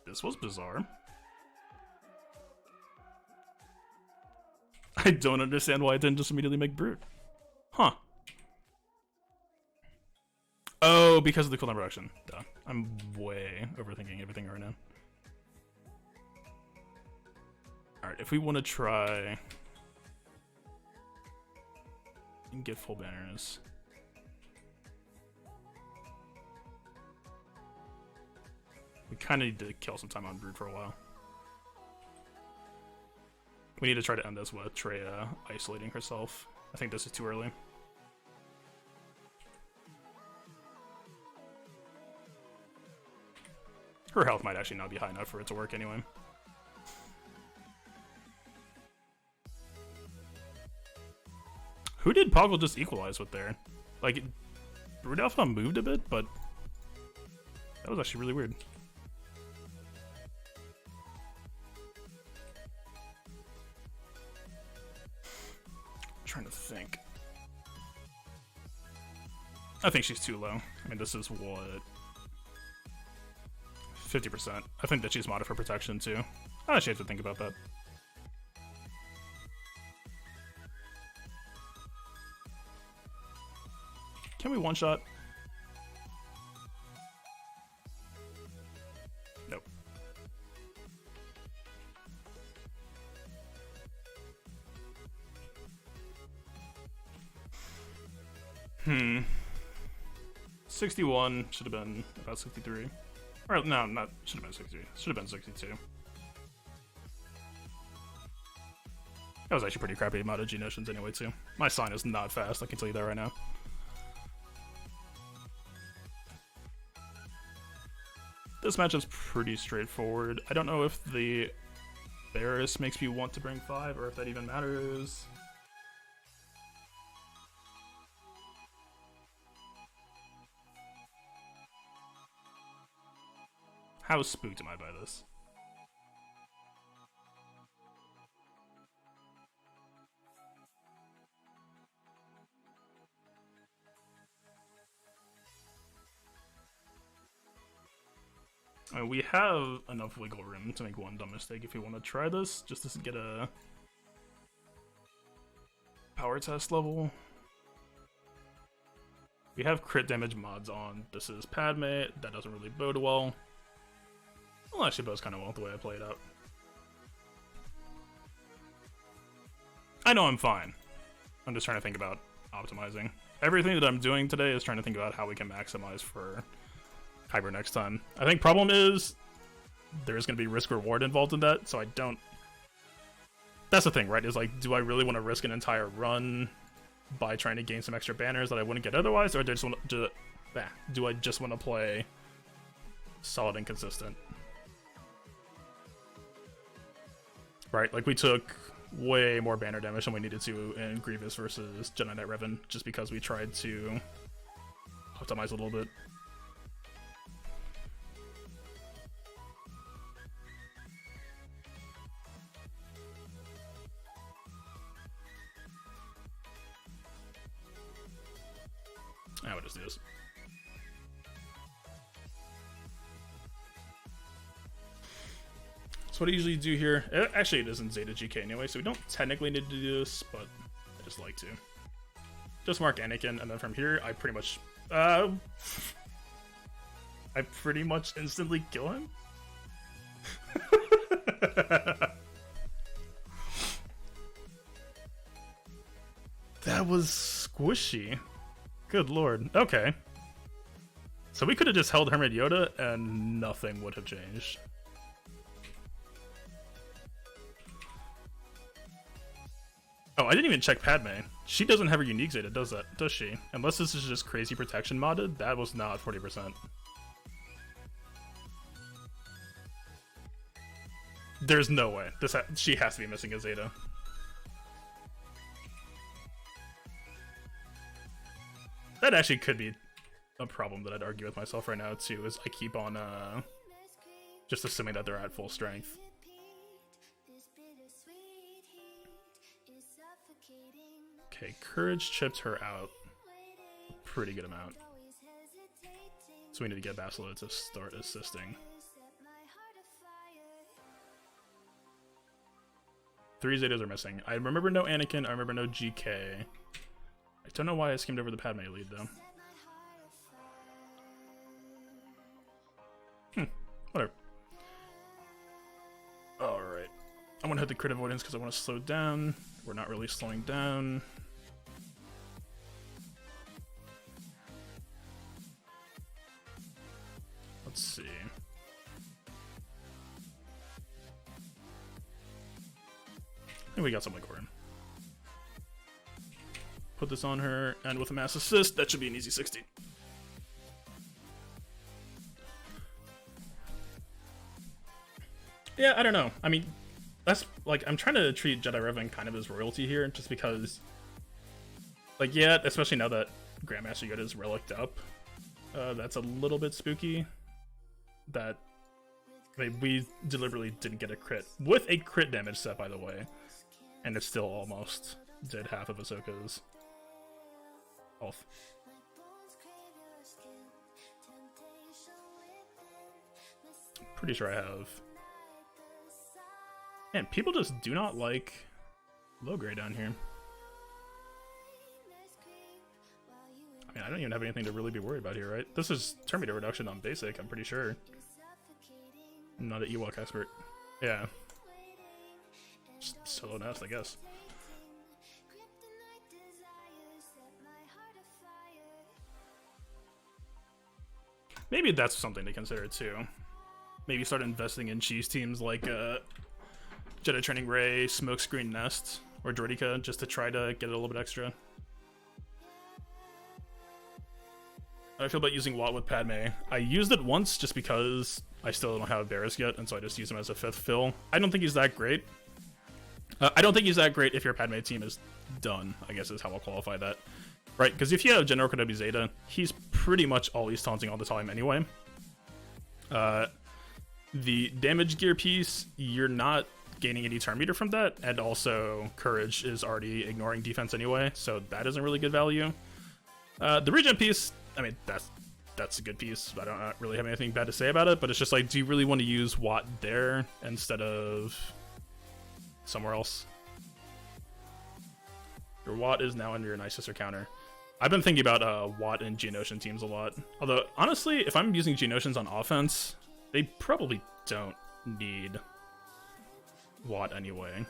This was bizarre. I don't understand why it didn't just immediately make Brute. Huh. Oh, because of the cooldown reduction. Duh. I'm way overthinking everything right now. Alright, if we want to try and get full banners. We kind of need to kill some time on Brood for a while. We need to try to end this with Traya isolating herself. I think this is too early. Her health might actually not be high enough for it to work anyway. Who did Poggle just equalize with there? Like, Brood Alpha moved a bit, but that was actually really weird. Trying to think. I think she's too low. I mean, this is what? 50%. I think that she's modded for protection too. I actually have to think about that. Can we one-shot? Nope. 61 should have been about 63. Or no, not should have been 63. Should have been 62. That was actually pretty crappy amount of G-Notions anyway too. My sign is not fast, I can tell you that right now. This matchup's pretty straightforward. I don't know if the Barris makes me want to bring 5 or if that even matters. How spooked am I by this? I mean, we have enough wiggle room to make one dumb mistake if we want to try this, just to get a power test level. We have crit damage mods on. This is Padme. That doesn't really bode well. Well, actually bodes kind of well the way I play it out. I know I'm fine. I'm just trying to think about optimizing. Everything that I'm doing today is trying to think about how we can maximize for Kyber next time. I think problem is there's going to be risk reward involved in that, so I don't. That's the thing, right? Is like, do I really want to risk an entire run by trying to gain some extra banners that I wouldn't get otherwise, or do I just want to do I just want to play solid and consistent? Right, like we took way more banner damage than we needed to in Grievous versus Jedi Knight Revan, just because we tried to optimize a little bit. I would just do this. What I usually do here, actually it isn't Zeta GK anyway, so we don't technically need to do this, but I just like to. Just mark Anakin, and then from here, I pretty much, instantly kill him? That was squishy. Good lord. Okay. So we could have just held Hermit Yoda, and nothing would have changed. Oh, I didn't even check Padme. She doesn't have her unique Zeta, does she? Unless this is just crazy protection modded, that was not 40%. There's no way. She has to be missing a Zeta. That actually could be a problem that I'd argue with myself right now, too, is I keep on just assuming that they're at full strength. Okay, Courage chipped her out a pretty good amount. So we need to get Basileia to start assisting. 3 Zetas are missing. I remember no Anakin, I remember no GK. I don't know why I skimmed over the Padme lead, though. Whatever. Alright. I want to hit the crit avoidance because I want to slow down. We're not really slowing down. Let's see. I think we got some wiggle room. Put this on her, and with a mass assist, that should be an easy 60. Yeah, I don't know. I mean, that's like, I'm trying to treat Jedi Revan kind of as royalty here, just because, like, yeah, especially now that Grandmaster Yoda is reliced up, that's a little bit spooky. That we deliberately didn't get a crit with a crit damage set, by the way, and it still almost did half of Ahsoka's health. Pretty sure I have. Man, people just do not like low grade down here. I mean, I don't even have anything to really be worried about here, right? This is turn meter reduction on basic, I'm pretty sure. I'm not an Ewok expert. Yeah. Solo nest, I guess. Maybe that's something to consider too. Maybe start investing in cheese teams like Jedi Training Ray, Smokescreen Nest, or Droideka, just to try to get a little bit extra. How do I feel about using Watt with Padme? I used it once just because I still don't have Barris yet, and so I just use him as a 5th fill. I don't think he's that great. I don't think he's that great if your Padme team is done, I guess is how I'll qualify that. Right, because if you have General Kenobi Zeta, he's pretty much always taunting all the time anyway. The damage gear piece, you're not gaining any turn meter from that, and also Courage is already ignoring defense anyway, so that isn't really good value. The regen piece, I mean, that's a good piece. I don't really have anything bad to say about it, but it's just like, do you really want to use Watt there instead of somewhere else? Your Watt is now under your Nice Sister counter. I've been thinking about Watt and Geonosian teams a lot. Although, honestly, if I'm using Geonosians on offense, they probably don't need Watt anyway.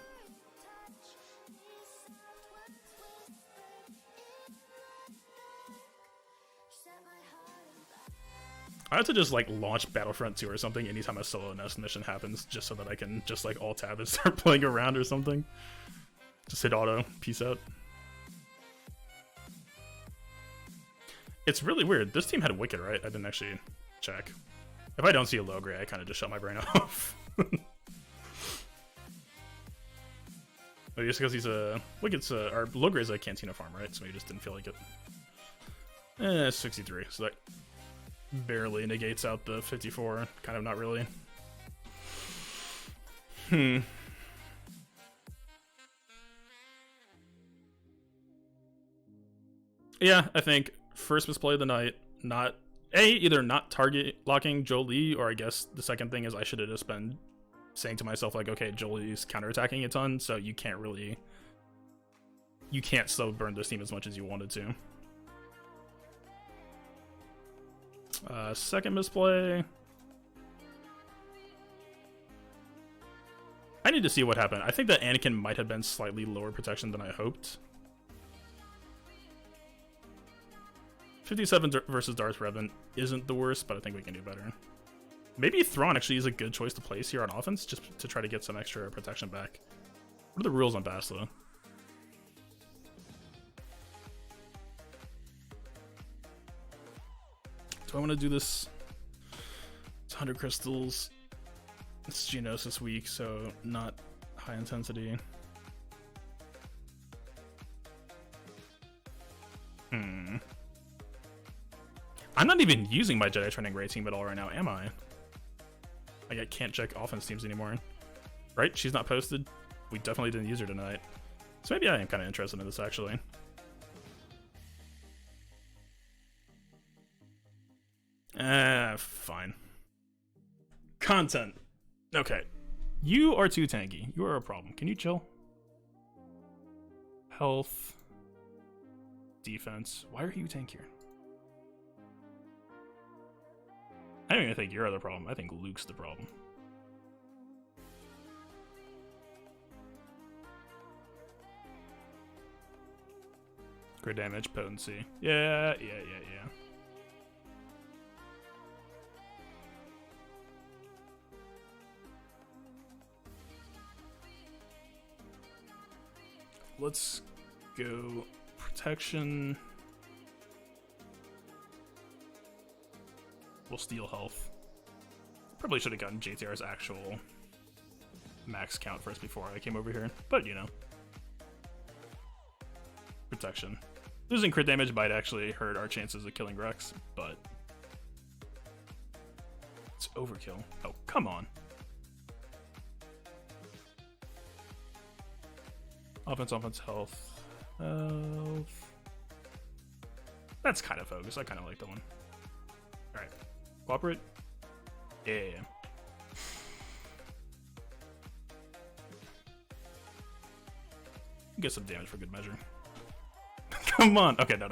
I have to just like launch Battlefront 2 or something anytime a solo nest mission happens, just so that I can just like alt tab and start playing around or something. Just hit auto, peace out. It's really weird. This team had Wicked, right? I didn't actually check. If I don't see a low grade, I kind of just shut my brain off. Maybe it's because he's a Wicked's or low grade's a Cantina farm, right? So he just didn't feel like it. 63. So that barely negates out the 54. Kind of not really. Yeah, I think first misplay of the night, not either not target locking Jolie, or I guess the second thing is I should have just been saying to myself like, okay, Jolie's counterattacking a ton, so you can't slow burn this team as much as you wanted to. Second misplay, I need to see what happened. I think that Anakin might have been slightly lower protection than I hoped. 57 versus Darth Revan isn't the worst, but I think we can do better. Maybe Thrawn actually is a good choice to place here on offense, just to try to get some extra protection back. What are the rules on Bastila? Do I want to do this? It's 100 crystals. It's Geonosis week, so not high intensity. I'm not even using my Jedi Training Raid team at all right now, am I? Like, I can't check offense teams anymore. Right? She's not posted. We definitely didn't use her tonight. So maybe I am kind of interested in this, actually. Fine. Content. Okay. You are too tanky. You are a problem. Can you chill? Health. Defense. Why are you tankier? I don't even think you're the problem. I think Luke's the problem. Crit damage, potency. Yeah. Let's go protection. We'll steal health. Probably should have gotten JTR's actual max count first before I came over here, but you know. Protection. Losing crit damage might actually hurt our chances of killing Rex, but it's overkill. Oh, come on. Offense, health. That's kind of focused. I kind of like that one. Alright. Cooperate? Yeah. Get some damage for good measure. Come on! Okay, no.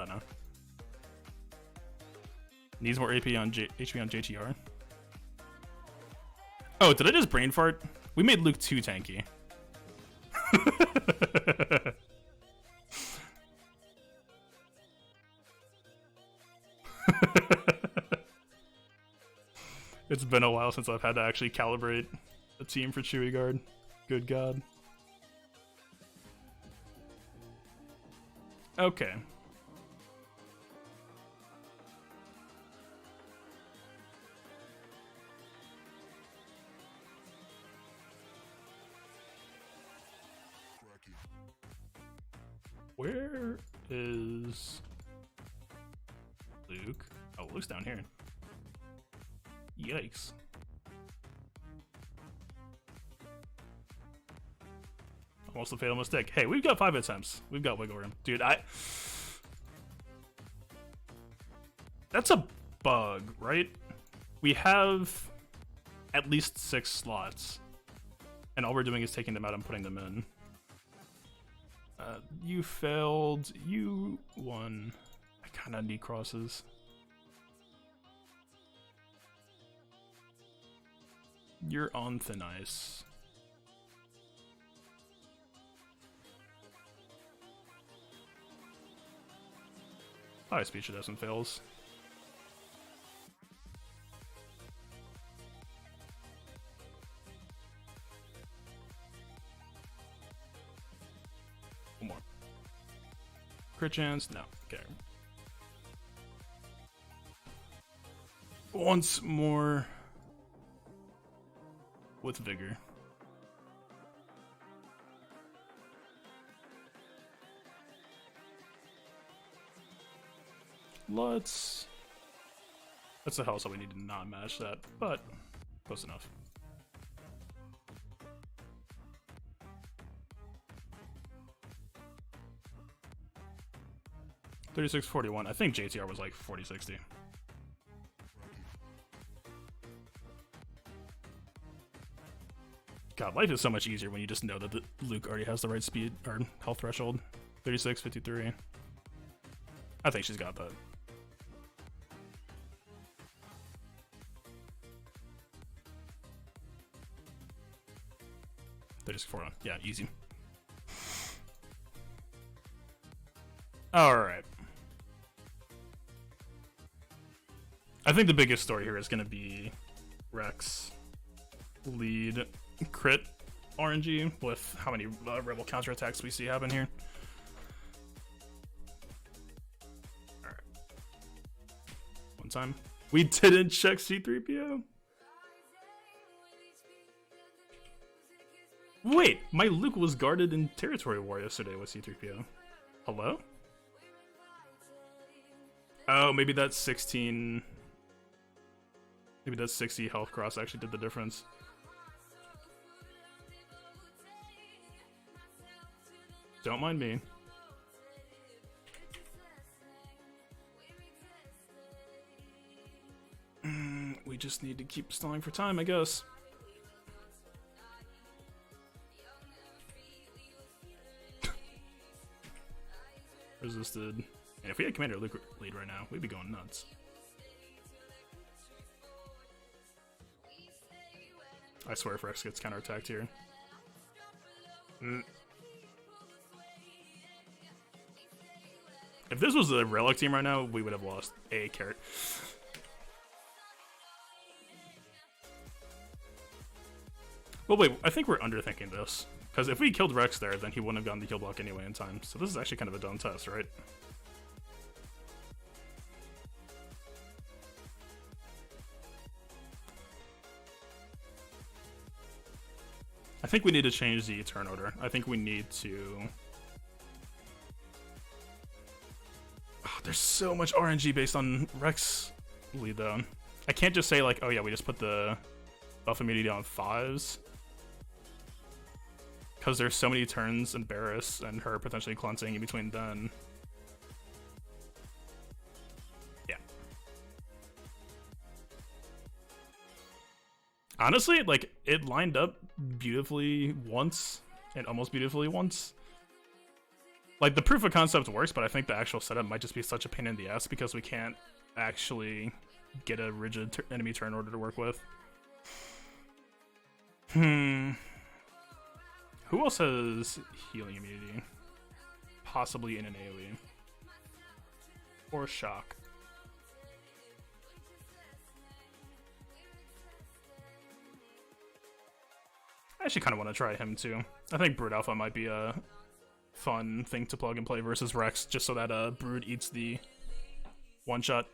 Needs more AP on HP on JTR. Oh, did I just brain fart? We made Luke too tanky. It's been a while since I've had to actually calibrate a team for Chewie Guard. Good God. Okay. Where is Luke? Oh, Luke's down here. Yikes. Almost a fatal mistake. Hey, we've got 5 attempts. We've got wiggle room. Dude, that's a bug, right? We have at least 6 slots, and all we're doing is taking them out and putting them in. You failed. You won. I kind of need crosses. You're on thin ice. High speech doesn't fails. Crit chance? No. Okay. Once more with vigor. That's the hell, so we need to not match that, but close enough. $36.41. I think JTR was like 40.60. God, life is so much easier when you just know that Luke already has the right speed or health threshold. 36.53. I think she's got that. Yeah, easy. Alright. I think the biggest story here is going to be Rex lead crit RNG with how many rebel counterattacks we see happen here. Alright. One time. We didn't check C3PO. Wait, my Luke was guarded in Territory War yesterday with C3PO. Hello? Oh, maybe that's 16... Maybe that 60 health cross actually did the difference. Don't mind me. We just need to keep stalling for time, I guess. Resisted. And if we had Commander Luke lead right now, we'd be going nuts. I swear if Rex gets counterattacked here. If this was the Relic team right now, we would have lost a carrot. Well, wait, I think we're underthinking this. Because if we killed Rex there, then he wouldn't have gotten the heal block anyway in time. So this is actually kind of a dumb test, right? I think we need to change the turn order. I think we need to... Oh, there's so much RNG based on Rex lead, though. I can't just say, like, oh yeah, we just put the buff immunity on 5s. Because there's so many turns and Barris and her potentially cleansing in between then. Yeah. Honestly, like, it lined up beautifully once and almost beautifully once. Like, the proof of concept works, but I think the actual setup might just be such a pain in the ass because we can't actually get a rigid enemy turn order to work with. Who else has healing immunity? Possibly in an AoE. Or shock. I actually kind of want to try him too. I think Brood Alpha might be a fun thing to plug and play versus Rex, just so that Brood eats the one shot.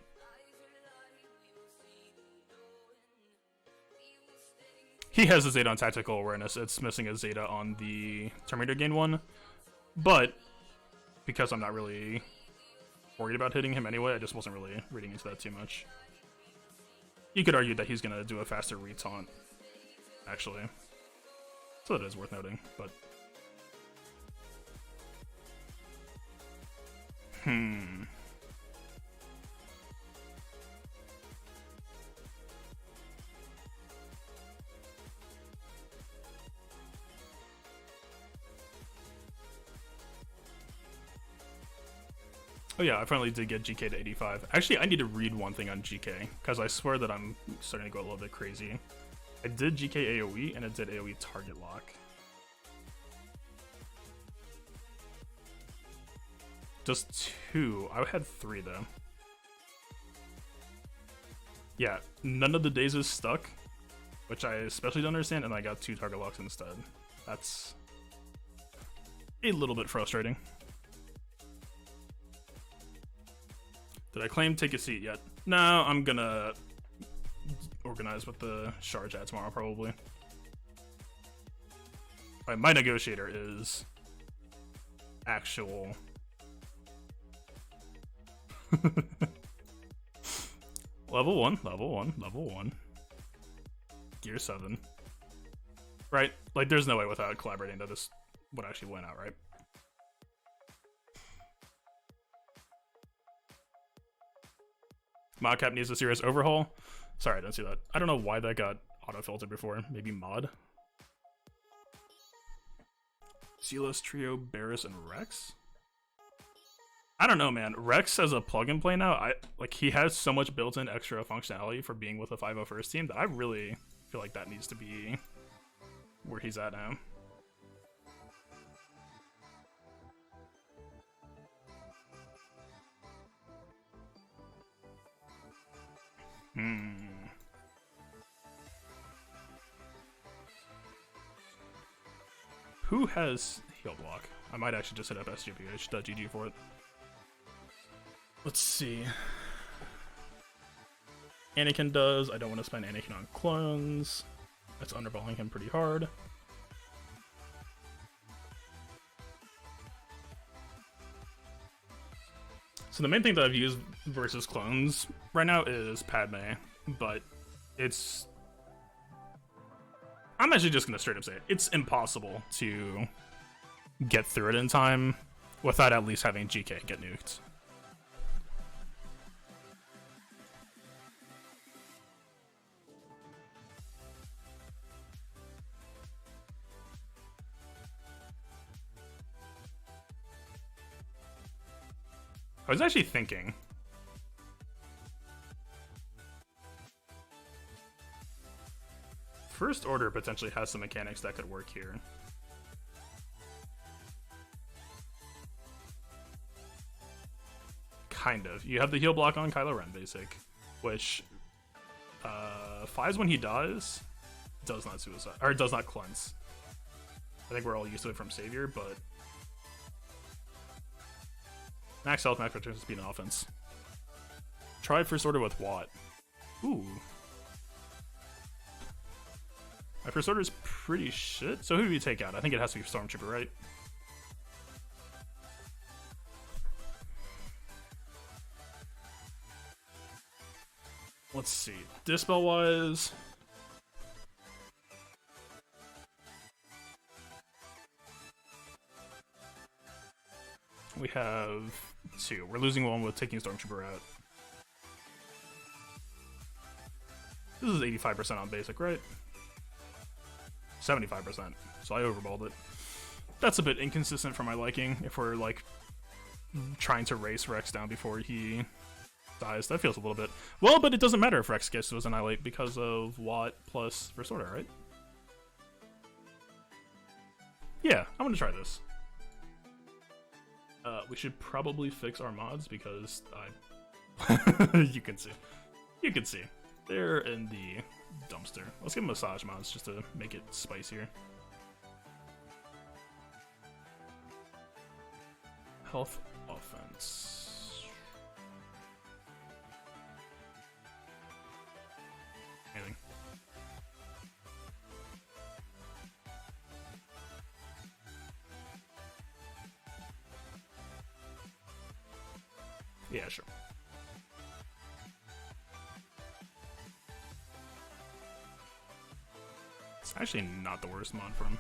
He has a Zeta on Tactical Awareness. It's missing a Zeta on the Terminator Gain one. But because I'm not really worried about hitting him anyway, I just wasn't really reading into that too much. You could argue that he's going to do a faster retaunt, actually. So that is worth noting, but... Oh yeah, I finally did get GK to 85. Actually, I need to read one thing on GK, because I swear that I'm starting to go a little bit crazy. I did GK AoE, and it did AoE target lock. Just 2. I had 3, though. Yeah, none of the days is stuck, which I especially don't understand, and I got 2 target locks instead. That's a little bit frustrating. Did I claim take a seat yet? No, I'm gonna organize with the Shard chat tomorrow probably. Alright, my negotiator is actual. Level 1, level 1, level 1. Gear 7. Right? Like, there's no way without collaborating that this would actually win out, right? Modcap needs a serious overhaul. Sorry, I didn't see that. I don't know why that got auto-filtered before. Maybe mod? Silas, Trio, Barris, and Rex? I don't know, man. Rex as a plug-and-play now, he has so much built-in extra functionality for being with a 501st team that I really feel like that needs to be where he's at now. Who has heal block? I might actually just hit up SGPH.gg for it. Let's see. Anakin does. I don't want to spend Anakin on clones. That's underballing him pretty hard. So the main thing that I've used versus clones right now is Padme, but it's... I'm actually just going to straight up say it. It's impossible to get through it in time without at least having GK get nuked. I was actually thinking. First Order potentially has some mechanics that could work here. Kind of. You have the heal block on Kylo Ren, basic, which Fives when he dies does not suicide or does not cleanse. I think we're all used to it from Savior, but max health, max returns speed, and offense. Try First Order with Watt. Ooh. My First Order is pretty shit. So who do we take out? I think it has to be Stormtrooper, right? Let's see. Dispel-wise... we have 2. We're losing 1 with taking Stormtrooper out. This is 85% on basic, right? 75%. So I overballed it. That's a bit inconsistent for my liking. If we're like trying to race Rex down before he dies, that feels a little bit... Well, but it doesn't matter if Rex gets to his Annihilate because of Watt plus First Order, right? Yeah, I'm gonna try this. We should probably fix our mods because you can see. You can see. They're in the dumpster. Let's get massage mods just to make it spicier. Health, offense. Anything. Yeah, sure. It's actually not the worst mod for him.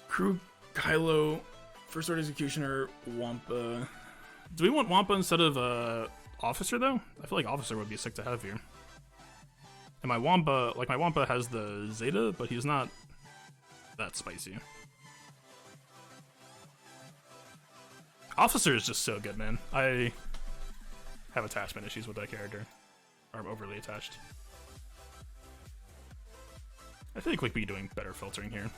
Crew, Kylo, First Order Executioner, Wampa. Do we want Wampa instead of Officer though? I feel like Officer would be sick to have here. And my Wampa has the Zeta, but he's not that spicy. Officer is just so good, man. I have attachment issues with that character. Or I'm overly attached. I think we could be doing better filtering here.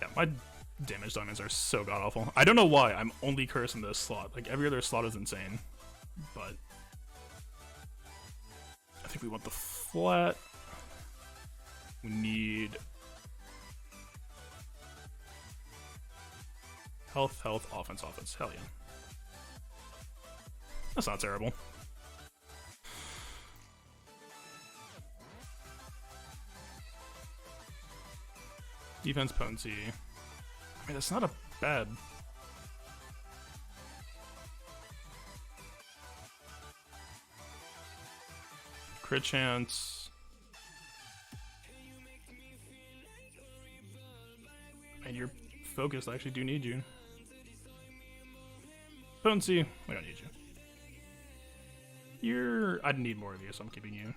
Yeah, my damage diamonds are so god-awful. I don't know why I'm only cursing this slot. Like, every other slot is insane. but I think we want the flat. We need health, offense, offense. Hell yeah. That's not terrible. Defense potency. I mean, that's not a bad. Crit chance. And you're focused. I actually do need you. Potency. I don't need you. I'd need more of you, so I'm keeping you.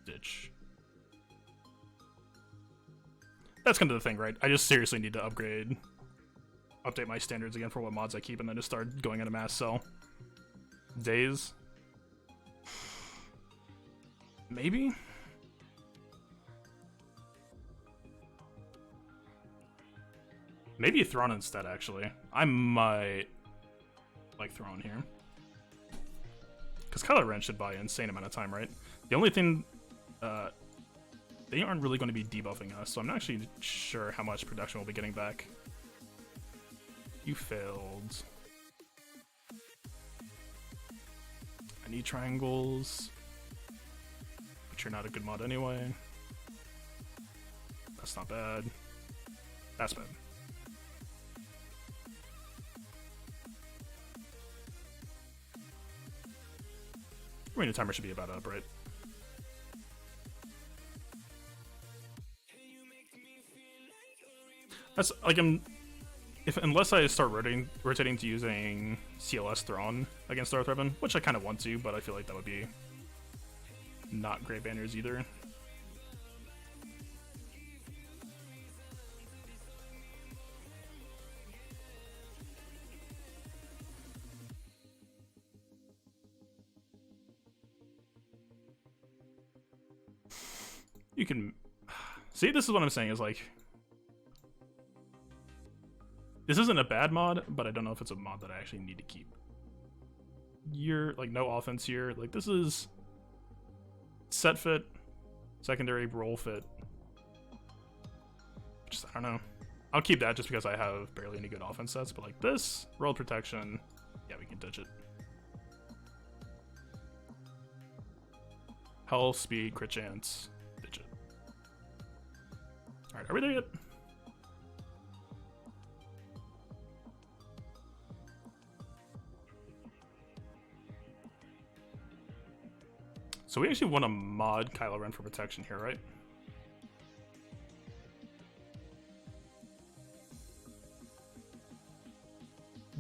Ditch. That's kind of the thing, right? I just seriously need to update my standards again for what mods I keep, and then just start going in a mass sell. Days. Maybe? Maybe a Thrawn instead, actually. I might like Thrawn here. Because Kylo Ren should buy an insane amount of time, right? The only thing... they aren't really going to be debuffing us, so I'm not actually sure how much production we'll be getting back. You failed. I need triangles. But you're not a good mod anyway. That's not bad. That's bad. Arena timer should be about up, right? That's like unless I start rotating to using CLS Thrawn against Darth Revan, which I kind of want to, but I feel like that would be not great banners either. You can see, this is what I'm saying is like, this isn't a bad mod, but I don't know if it's a mod that I actually need to keep. You're like no offense here. Like this is set fit, secondary roll fit. Just I don't know. I'll keep that just because I have barely any good offense sets. But like this, roll protection, yeah, we can ditch it. Health, speed, crit chance, ditch it. All right, are we there yet? So we actually want to mod Kylo Ren for protection here, right?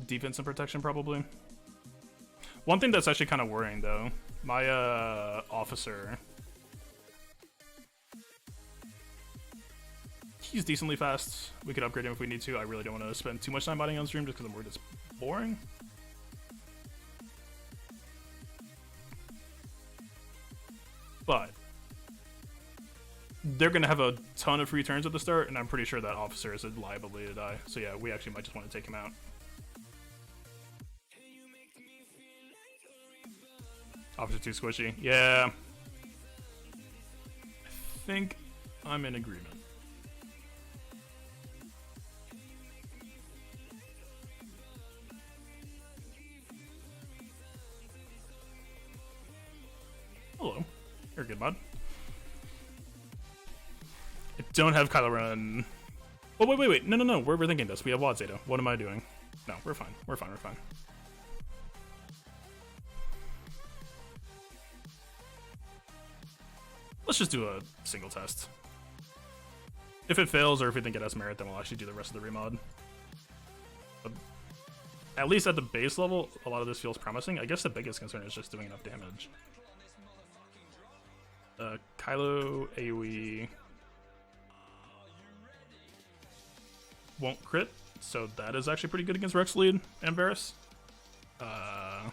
Defense and protection, probably. One thing that's actually kind of worrying, though, my officer, he's decently fast. We could upgrade him if we need to. I really don't want to spend too much time modding on stream just because I'm worried it's boring. But they're going to have a ton of free turns at the start, and I'm pretty sure that officer is a liability to die. So yeah, we actually might just want to take him out. Officer too squishy. Yeah. I think I'm in agreement. Hello. You're a good mod. I don't have Kylo Ren. Oh, wait. No. We're overthinking this. We have WAD Zeta. What am I doing? No, we're fine. We're fine. Let's just do a single test. If it fails or if we think it has merit, then we'll actually do the rest of the remod. But at least at the base level, a lot of this feels promising. I guess the biggest concern is just doing enough damage. Kylo AoE won't crit, so that is actually pretty good against Rex Lead and Varys. I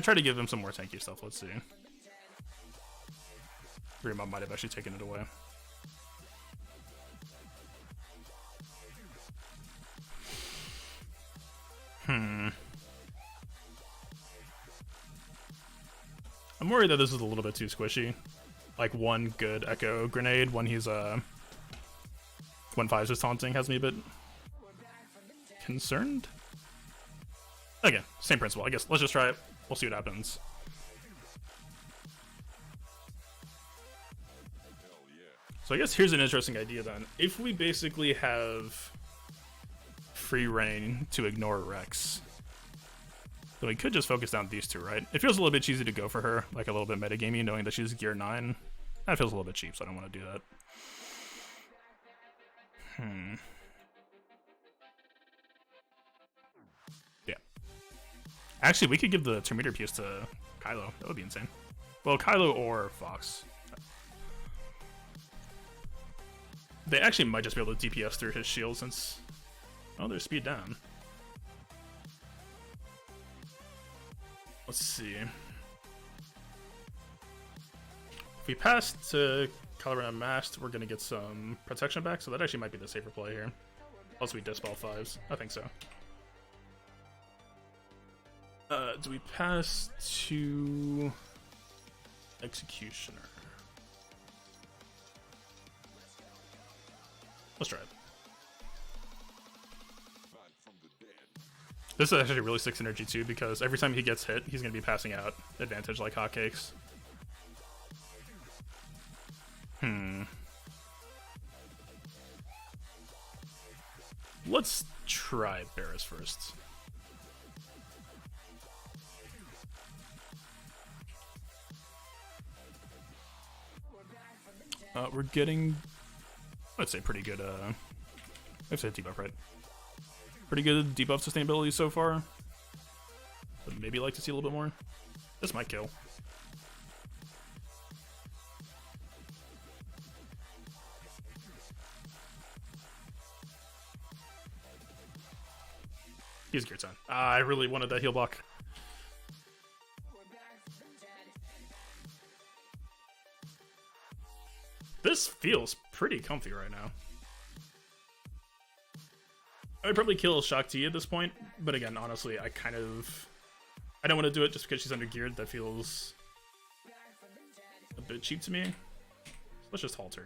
try to give him some more tanky stuff. Let's see. Remod might have actually taken it away. I'm worried that this is a little bit too squishy. Like one good Echo grenade when he's when Fives is taunting has me a bit concerned. Again, same principle. I guess let's just try it. We'll see what happens. So I guess here's an interesting idea then. If we basically have free reign to ignore Rex, then we could just focus down these two, right? It feels a little bit cheesy to go for her, like a little bit metagamey, knowing that she's gear 9. That feels a little bit cheap, so I don't want to do that. Yeah. Actually, we could give the 2-meter piece to Kylo. That would be insane. Well, Kylo or Fox. They actually might just be able to DPS through his shield since... Oh, there's speed down. Let's see. If we pass to Kylo Masked, we're gonna get some protection back, so that actually might be the safer play here. Also, we dispel 5s. I think so. Do we pass to Executioner? Let's try it. This is actually really 6 synergy too, because every time he gets hit, he's going to be passing out advantage like hotcakes. Let's try Barris first. We're getting, let's say, pretty good, I've said debuff, right? Pretty good debuff sustainability so far. But maybe like to see a little bit more. This might kill. He's gear 10. I really wanted that heal block. This feels pretty comfy right now. I'd probably kill Shakti at this point, but again, honestly, I don't want to do it just because she's under geared. That feels a bit cheap to me. So let's just halt her.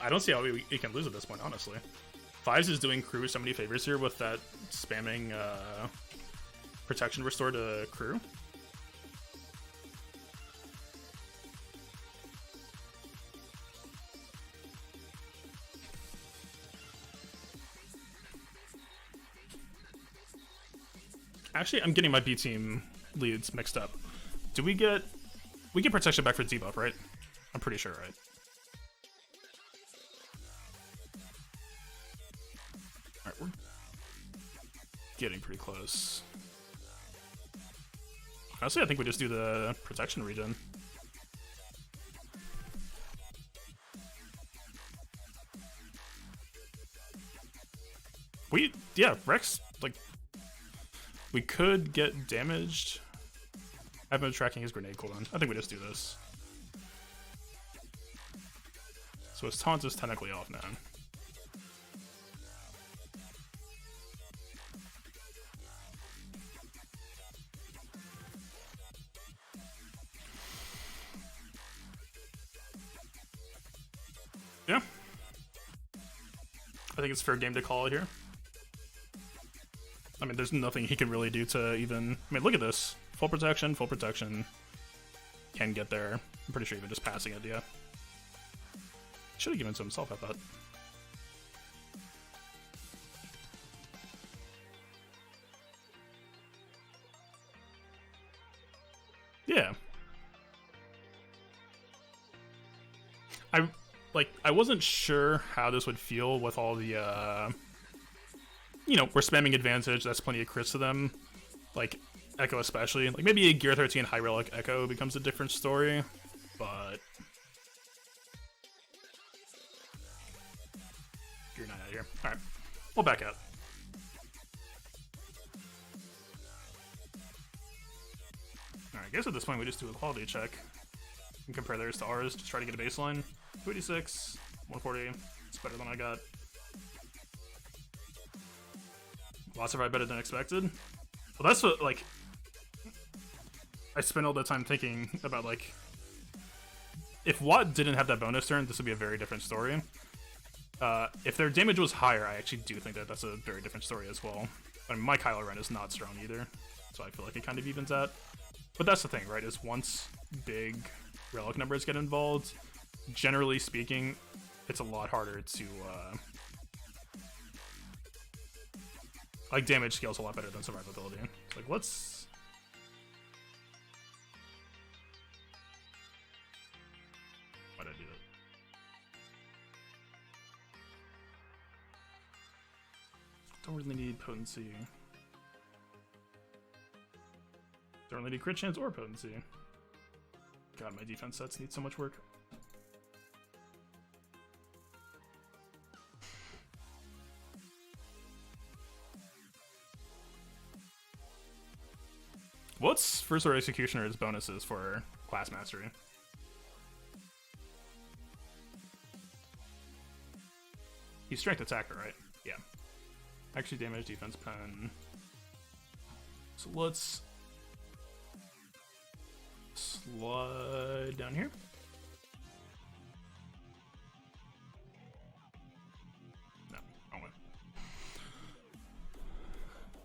I don't see how we can lose at this point, honestly. Fives is doing crew so many favors here with that spamming protection restore to crew. Actually, I'm getting my B team leads mixed up. Do we get protection back for debuff, right? I'm pretty sure, right? Alright, we're getting pretty close. Honestly, I think we just do the protection regen. Yeah, Rex, like, we could get damaged. I've been tracking his grenade cooldown. I think we just do this. So his taunt is technically off now. Yeah. I think it's fair game to call it here. I mean, there's nothing he can really do to even... I mean, look at this. Full protection, full protection. Can get there. I'm pretty sure even just passing it, yeah. Should have given it to himself, I thought. Yeah. I wasn't sure how this would feel with all the, you know, we're spamming advantage, that's plenty of crits to them. Like, Echo especially. Like, maybe a Gear 13 High Relic Echo becomes a different story, but... You're not out of here. Alright. We'll back out. Alright, I guess at this point we just do a quality check and compare theirs to ours. Just try to get a baseline. 286, 140. It's better than I got. Lots of better than expected. Well, that's what, like, I spent all the time thinking about, like, if Watt didn't have that bonus turn, this would be a very different story. If their damage was higher, I actually do think that that's a very different story as well. I mean, my Kylo Ren is not strong either, so I feel like it kind of evens out. But that's the thing, right, is once big relic numbers get involved, generally speaking, it's a lot harder to, like, damage scales a lot better than survivability. It's like, let's... Why'd I do that? Don't really need potency. Don't really need crit chance or potency. God, my defense sets need so much work. What's First Order Executioner's bonuses for Class Mastery? He's Strength Attacker, right? Yeah. Actually, damage, defense, pen. So let's slide down here. No, wrong way.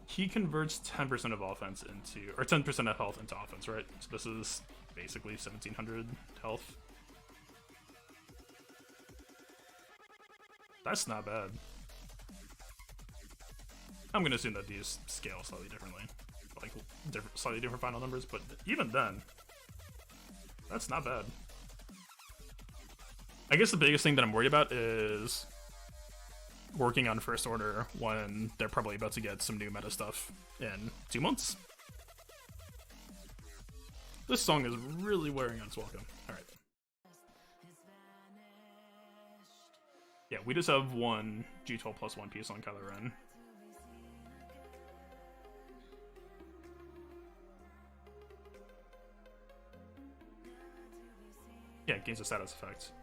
He converts 10% of offense into, or 10% of health into offense, right? So this is basically 1700 health. That's not bad. I'm gonna assume that these scale slightly differently, like slightly different final numbers, but even then, that's not bad. I guess the biggest thing that I'm worried about is working on First Order when they're probably about to get some new meta stuff in 2 months. This song is really wearing on its welcome. Alright. Yeah, we just have one G12 plus 1 piece on Kylo Ren. Yeah, gains a status effect.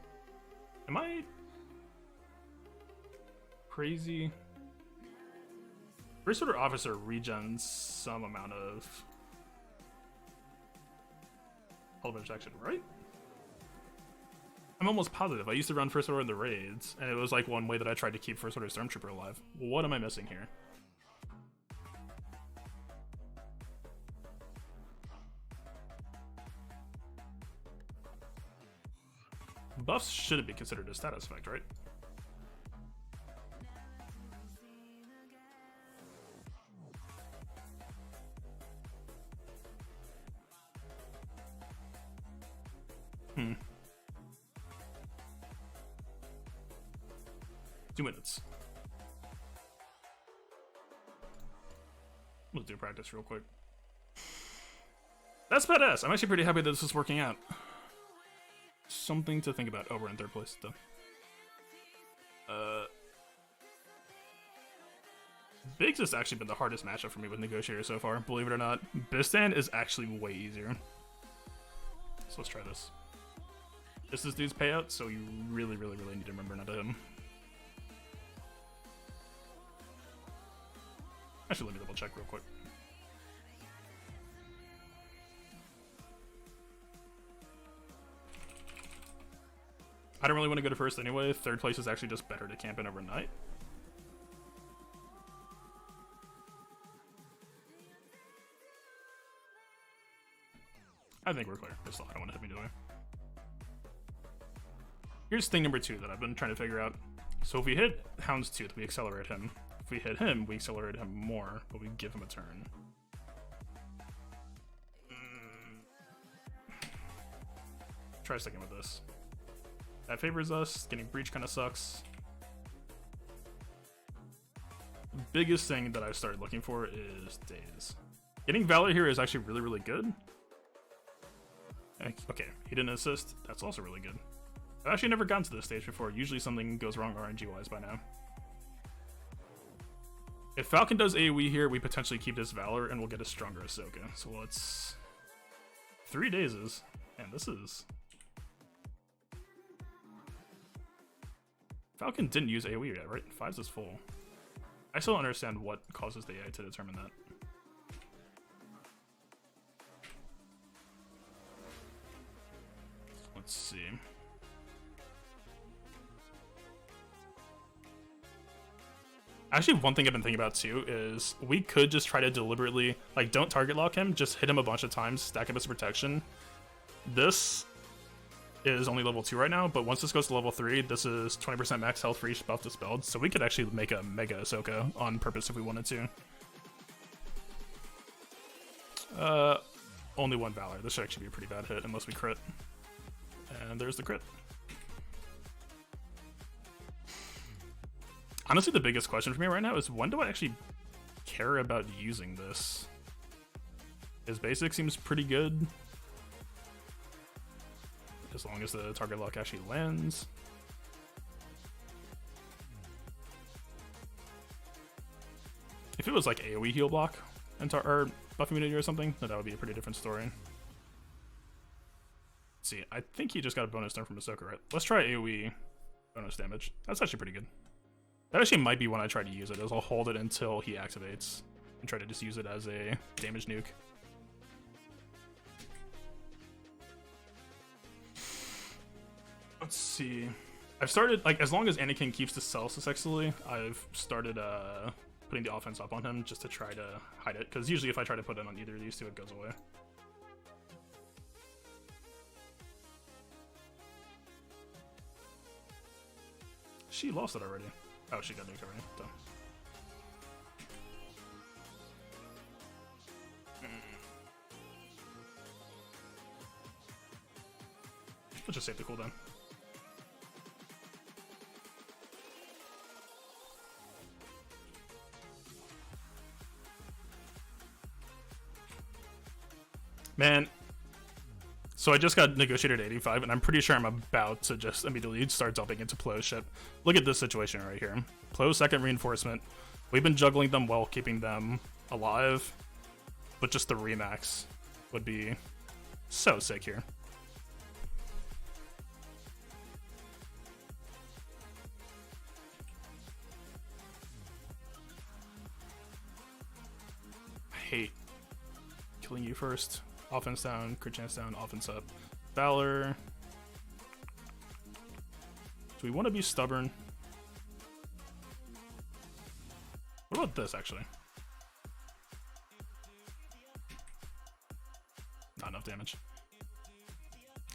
Am I crazy? First Order Officer regens some amount of elevator action, right? I'm almost positive. I used to run First Order in the raids, and it was like one way that I tried to keep First Order Stormtrooper alive. What am I missing here? Buffs shouldn't be considered a status effect, right? Hmm. 2 minutes. Let's do practice real quick. That's badass. I'm actually pretty happy that this is working out. Something to think about. Oh, we're in 3rd place, though. Biggs has actually been the hardest matchup for me with Negotiator so far, believe it or not. Bistan is actually way easier. So let's try this. This is dude's payout, so you really, really, really need to remember not to hit him. Actually, let me double check real quick. I don't really want to go to first anyway. 3rd place is actually just better to camp in overnight. I think we're clear. Still, I don't want to hit me, do I? Here's thing number 2 that I've been trying to figure out. So if we hit Houndstooth, we accelerate him. If we hit him, we accelerate him more, but we give him a turn. Try sticking with this. That favors us. Getting Breach kind of sucks. The biggest thing that I've started looking for is Daze. Getting Valor here is actually really, really good. Okay, he didn't assist. That's also really good. I've actually never gotten to this stage before. Usually something goes wrong RNG-wise by now. If Falcon does AoE here, we potentially keep this Valor and we'll get a stronger Ahsoka. So let's... 3 dazes. And this is... Falcon didn't use AoE yet, right? 5's is full. I still don't understand what causes the AI to determine that. Let's see. Actually, one thing I've been thinking about too is we could just try to deliberately, like, don't target lock him, just hit him a bunch of times, stack up his protection. This is only level 2 right now, but once this goes to level 3, this is 20% max health for each buff dispelled, so we could actually make a Mega Ahsoka on purpose if we wanted to. Only 1 Valor. This should actually be a pretty bad hit unless we crit. And there's the crit. Honestly, the biggest question for me right now is when do I actually care about using this? His basic seems pretty good. As long as the target lock actually lands. If it was like AoE heal block and or buff immunity or something, then that would be a pretty different story. Let's see, I think he just got a bonus turn from Ahsoka, right? Let's try AoE bonus damage. That's actually pretty good. That actually might be when I try to use it, is I'll hold it until he activates and try to just use it as a damage nuke. Let's see. I've started, like, as long as Anakin keeps the cell successfully, I've started putting the offense up on him just to try to hide it, because usually if I try to put it on either of these two, it goes away. She lost it already. Oh, she got nuked already. Dumb. Let's just save the cooldown. Man, so I just got negotiated 85, and I'm pretty sure I'm about to just immediately start dumping into Plo's ship. Look at this situation right here. Plo's second reinforcement. We've been juggling them well, keeping them alive, but just the remax would be so sick here. I hate killing you first. Offense down, crit chance down, offense up. Valor. Do we want to be stubborn? What about this, actually? Not enough damage.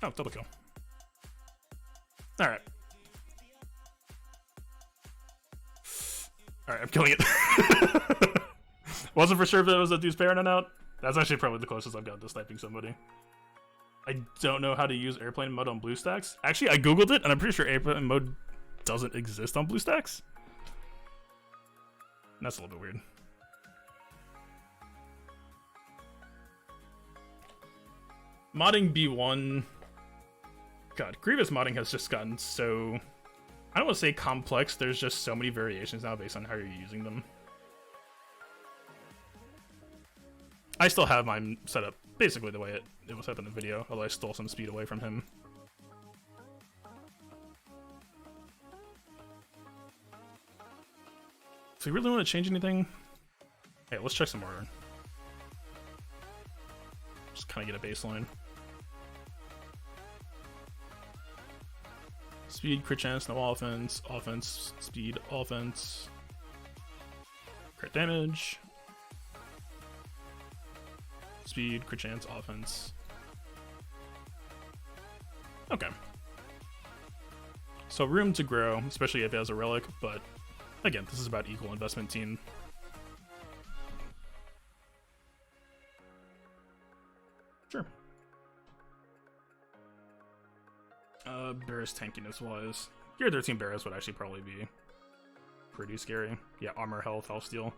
Oh, double kill. Alright. Alright, I'm killing it. Wasn't for sure if it was a Deuce Baron out. That's actually probably the closest I've got to sniping somebody. I don't know how to use airplane mode on BlueStacks. Actually, I googled it, and I'm pretty sure airplane mode doesn't exist on BlueStacks. That's a little bit weird. Modding B1... God, Grievous modding has just gotten so... I don't want to say complex, there's just so many variations now based on how you're using them. I still have mine set up basically the way it was set up in the video, although I stole some speed away from him. Do we really want to change anything? Hey, let's check some order. Just kind of get a baseline. Speed, crit chance, no offense. Offense, speed, offense. Crit damage. Speed, crit chance, offense. Okay. So room to grow, especially if it has a relic, but again, this is about equal investment team. Sure. Barris tankiness wise. Gear 13 Barris would actually probably be pretty scary. Yeah, armor, health, steal.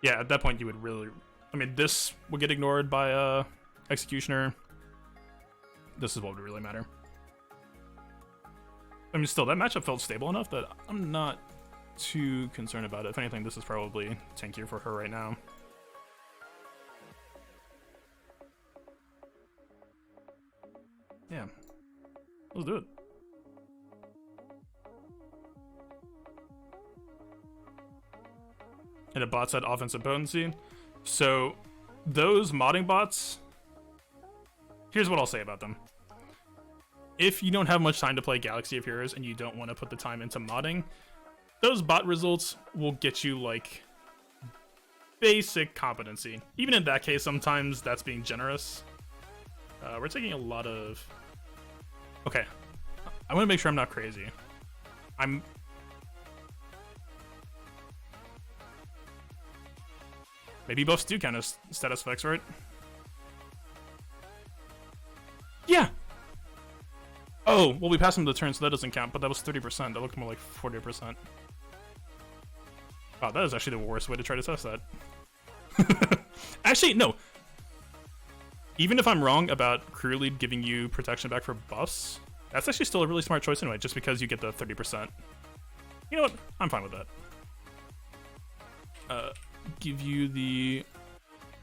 Yeah, at that point you would really... I mean, this would get ignored by Executioner. This is what would really matter. I mean, still, that matchup felt stable enough that I'm not too concerned about it. If anything, this is probably tankier for her right now. Yeah. Let's do it. And a bot said offensive potency. So those modding bots, here's what I'll say about them. If you don't have much time to play Galaxy of Heroes and you don't want to put the time into modding, those bot results will get you like basic competency. Even in that case, sometimes that's being generous. We're taking a lot of... Okay, I want to make sure I'm not crazy. Maybe buffs do count as status effects, right? Yeah! Oh, well, we passed him the turn, so that doesn't count, but that was 30%. That looked more like 40%. Wow, that is actually the worst way to try to test that. Actually, no. Even if I'm wrong about crew lead giving you protection back for buffs, that's actually still a really smart choice anyway, just because you get the 30%. You know what? I'm fine with that. Give you the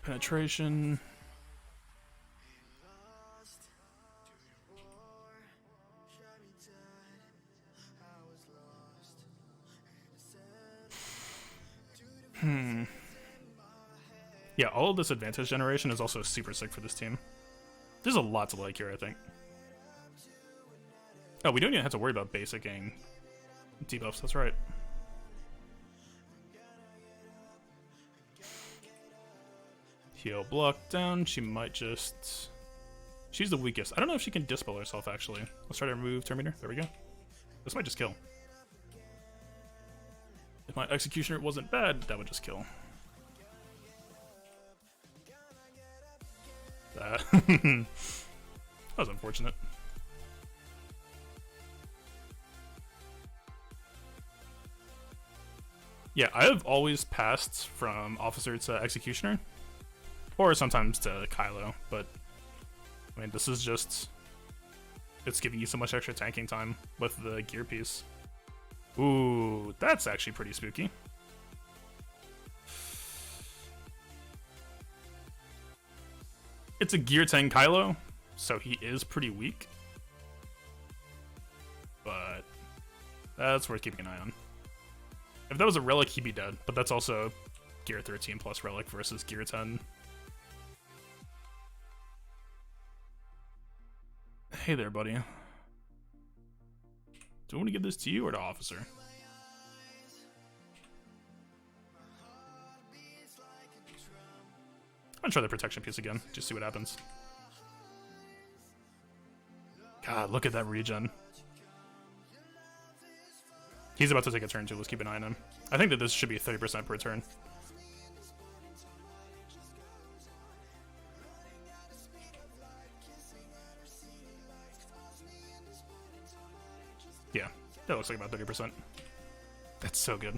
penetration. Yeah, all of this advantage generation is also super sick for this team. There's a lot to like here, I think. Oh, we don't even have to worry about basicing debuffs, that's right. Heal block down, she might just... She's the weakest. I don't know if she can dispel herself, actually. Let's try to remove Terminator. There we go. This might just kill. If my Executioner wasn't bad, that would just kill. That was unfortunate. Yeah, I have always passed from Officer to Executioner. Or sometimes to Kylo, but I mean, this is just... It's giving you so much extra tanking time with the gear piece. Ooh, that's actually pretty spooky. It's a gear 10 Kylo, so he is pretty weak. But that's worth keeping an eye on. If that was a relic, he'd be dead, but that's also gear 13 plus relic versus gear 10. Hey there, buddy. Do I want to give this to you or to Officer? I'm gonna try the protection piece again, just see what happens. God, look at that regen. He's about to take a turn too, let's keep an eye on him. I think that this should be 30% per turn. Yeah, that looks like about 30%. That's so good.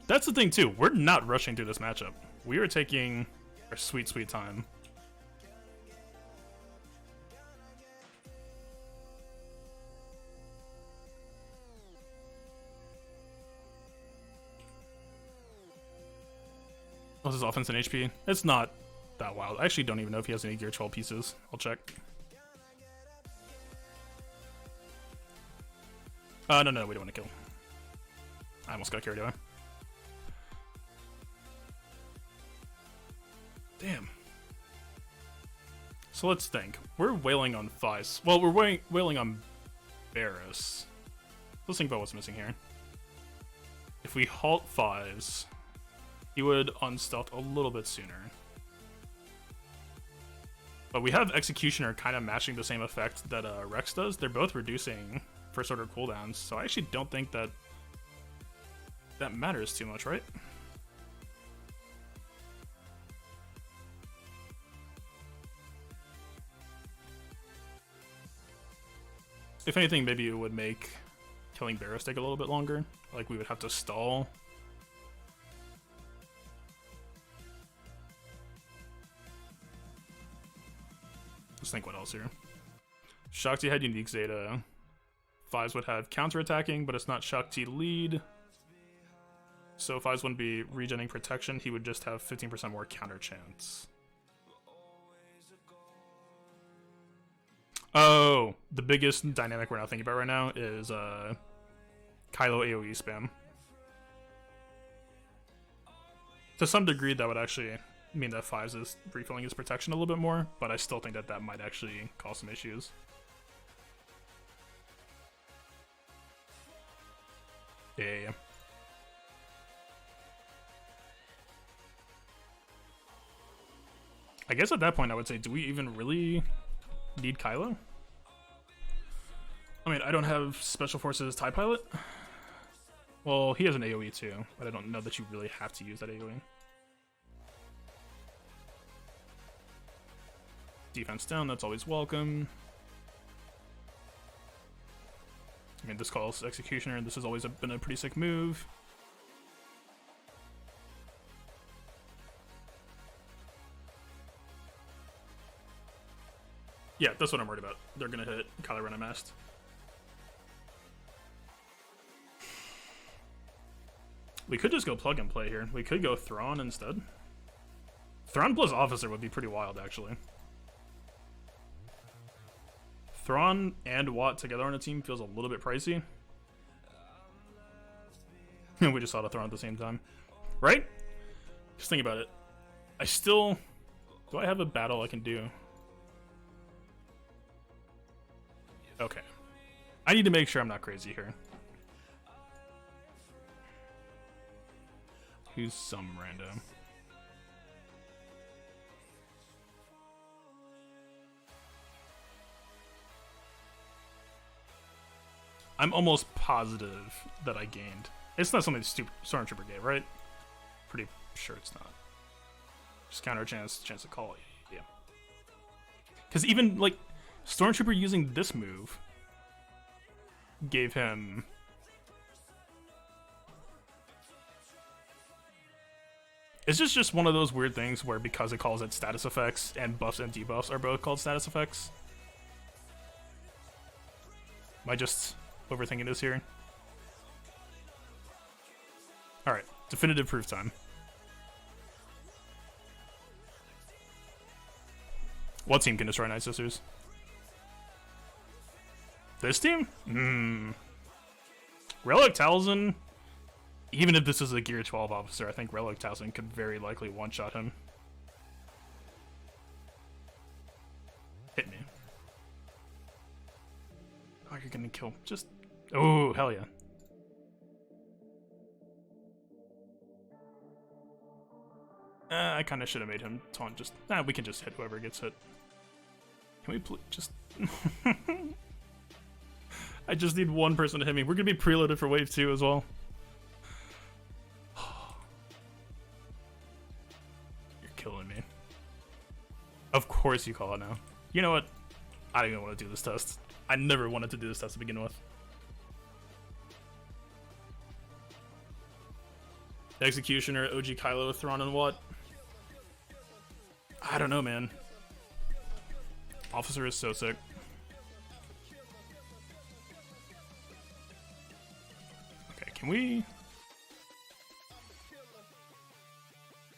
That's the thing too, we're not rushing through this matchup. We are taking our sweet, sweet time. What's his offense and HP? It's not that wild. I actually don't even know if he has any gear 12 pieces. I'll check. No, we don't want to kill. I almost got carried away. Damn. So let's think. We're wailing on Feist. Well, we're wailing on Barris. Let's think about what's missing here. If we halt Fives, he would unstealth a little bit sooner. But we have Executioner kind of matching the same effect that Rex does. They're both reducing first order cooldowns, so I actually don't think that that matters too much, right? If anything, maybe it would make killing Barris take a little bit longer. Like, we would have to stall. Let's think what else here. Shakti had unique Zeta. Fives would have counter-attacking, but it's not Shakti lead. So Fives wouldn't be regenerating protection, he would just have 15% more counter chance. Oh, the biggest dynamic we're not thinking about right now is Kylo AoE spam. To some degree, that would actually mean that Fives is refilling his protection a little bit more, but I still think that that might actually cause some issues. Yeah. I guess at that point I would say, do we even really need Kylo? I mean, I don't have Special Forces TIE Pilot. Well, he has an AoE too, but I don't know that you really have to use that AoE. Defense down, that's always welcome. I mean, this calls Executioner, this has always been a pretty sick move. Yeah, that's what I'm worried about. They're gonna hit Kylo Ren unmasked. We could just go plug and play here. We could go Thrawn instead. Thrawn plus Officer would be pretty wild, actually. Thrawn and Watt together on a team feels a little bit pricey. We just saw the Thrawn at the same time. Right? Just think about it. I still... Do I have a battle I can do? Okay. I need to make sure I'm not crazy here. Who's some random? I'm almost positive that I gained. It's not something stupid Stormtrooper gave, right? Pretty sure it's not. Just counter chance to call it. Yeah. Because even, like, Stormtrooper using this move gave him... It's just one of those weird things where because it calls it status effects and buffs and debuffs are both called status effects. Am I just overthinking this here? Alright, definitive proof time. What team can destroy Night Sisters? This team? Relic Talzin, even if this is a Gear 12 officer, I think Relic Talzin could very likely one-shot him. Hit me. Oh, you're gonna kill. Just... Oh, hell yeah. I kind of should have made him taunt. Just... Nah, we can just hit whoever gets hit. Can we just... I just need one person to hit me. We're gonna be preloaded for wave 2 as well. You're killing me. Of course you call it now. You know what? I don't even want to do this test. I never wanted to do this test to begin with. Executioner, OG Kylo, Thrawn, and what? I don't know, man. Officer is so sick. Okay, can we...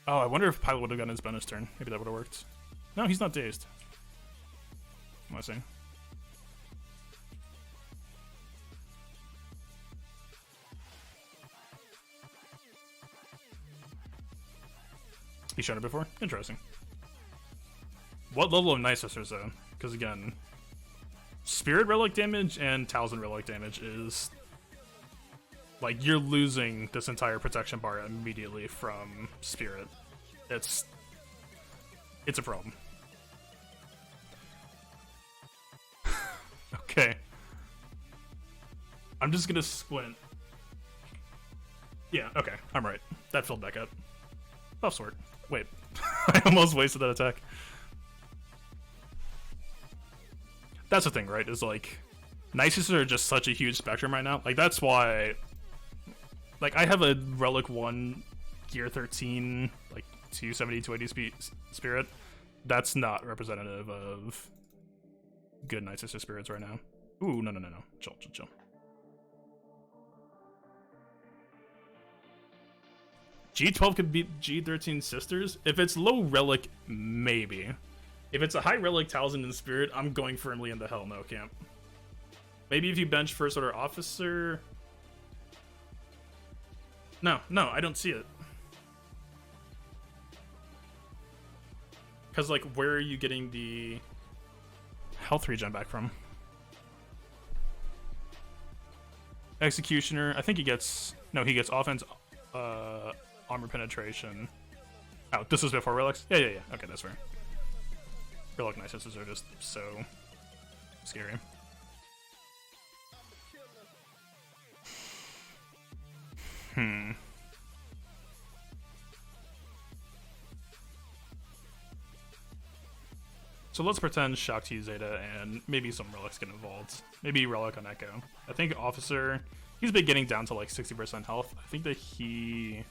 Oh, I wonder if Pilot would have gotten his bonus turn. Maybe that would have worked. No, he's not dazed. What am I saying? He shot it before? Interesting. What level of Night Sisters though? Because again, Spirit Relic damage and Talzin Relic damage is... Like, you're losing this entire protection bar immediately from Spirit. It's a problem. Okay. I'm just gonna squint. Yeah, okay, I'm right. That filled back up. Buff sword. Wait, I almost wasted that attack. That's the thing, right? Is like, Night Sisters are just such a huge spectrum right now. Like, that's why... Like, I have a Relic 1 Gear 13, like, 270, 280 Spirit. That's not representative of good Night Sister spirits right now. Ooh, no. Chill. G12 could beat G13 Sisters. If it's low relic, maybe. If it's a high relic Talisman and Spirit, I'm going firmly in the hell no camp. Maybe if you bench First Order Officer. No, I don't see it. Because, like, where are you getting the health regen back from? Executioner, I think he gets... No, he gets offense, armor penetration. Oh, this was before relics? Yeah. Okay, that's fair. Relic nicenesses are just so scary. So let's pretend Shakti Zeta and maybe some relics get involved. Maybe relic on Echo. I think Officer, he's been getting down to like 60% health. I think that he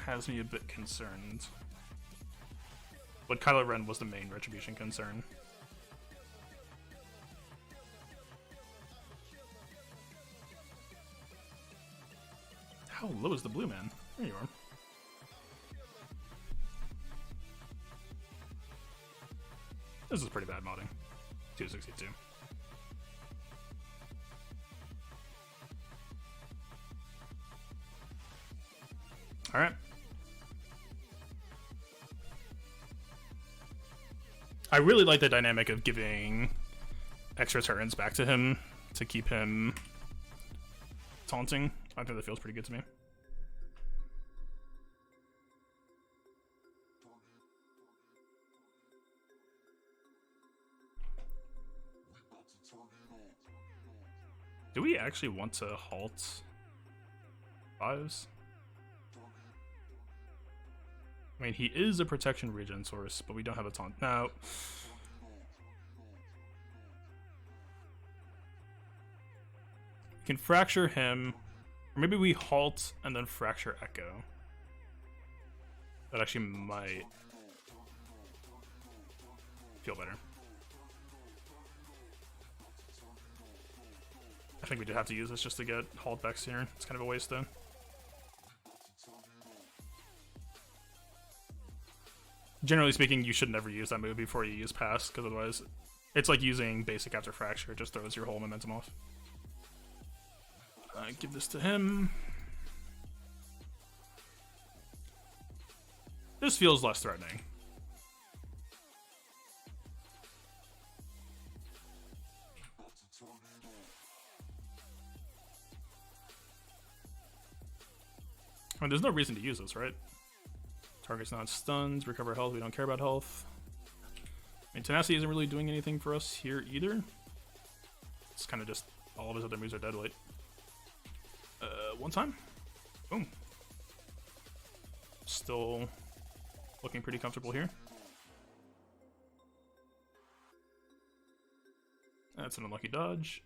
has me a bit concerned. But Kylo Ren was the main Retribution concern. How low is the blue man? There you are. This is pretty bad modding. 262. Alright. I really like the dynamic of giving extra turns back to him to keep him taunting. I think that feels pretty good to me. Do we actually want to halt Fives? I mean, he is a protection regen source, but we don't have a taunt. Now, we can fracture him, or maybe we halt and then fracture Echo. That actually might feel better. I think we did have to use this just to get halt back here. It's kind of a waste though. Generally speaking, you should never use that move before you use pass, because otherwise it's like using basic after fracture. It just throws your whole momentum off. Give this to him. This feels less threatening. I mean, there's no reason to use this, right? Target's not stunned, recover health, we don't care about health. I mean, Tenacity isn't really doing anything for us here either. It's kind of just, all of his other moves are dead weight. One time. Boom. Still looking pretty comfortable here. That's an unlucky dodge.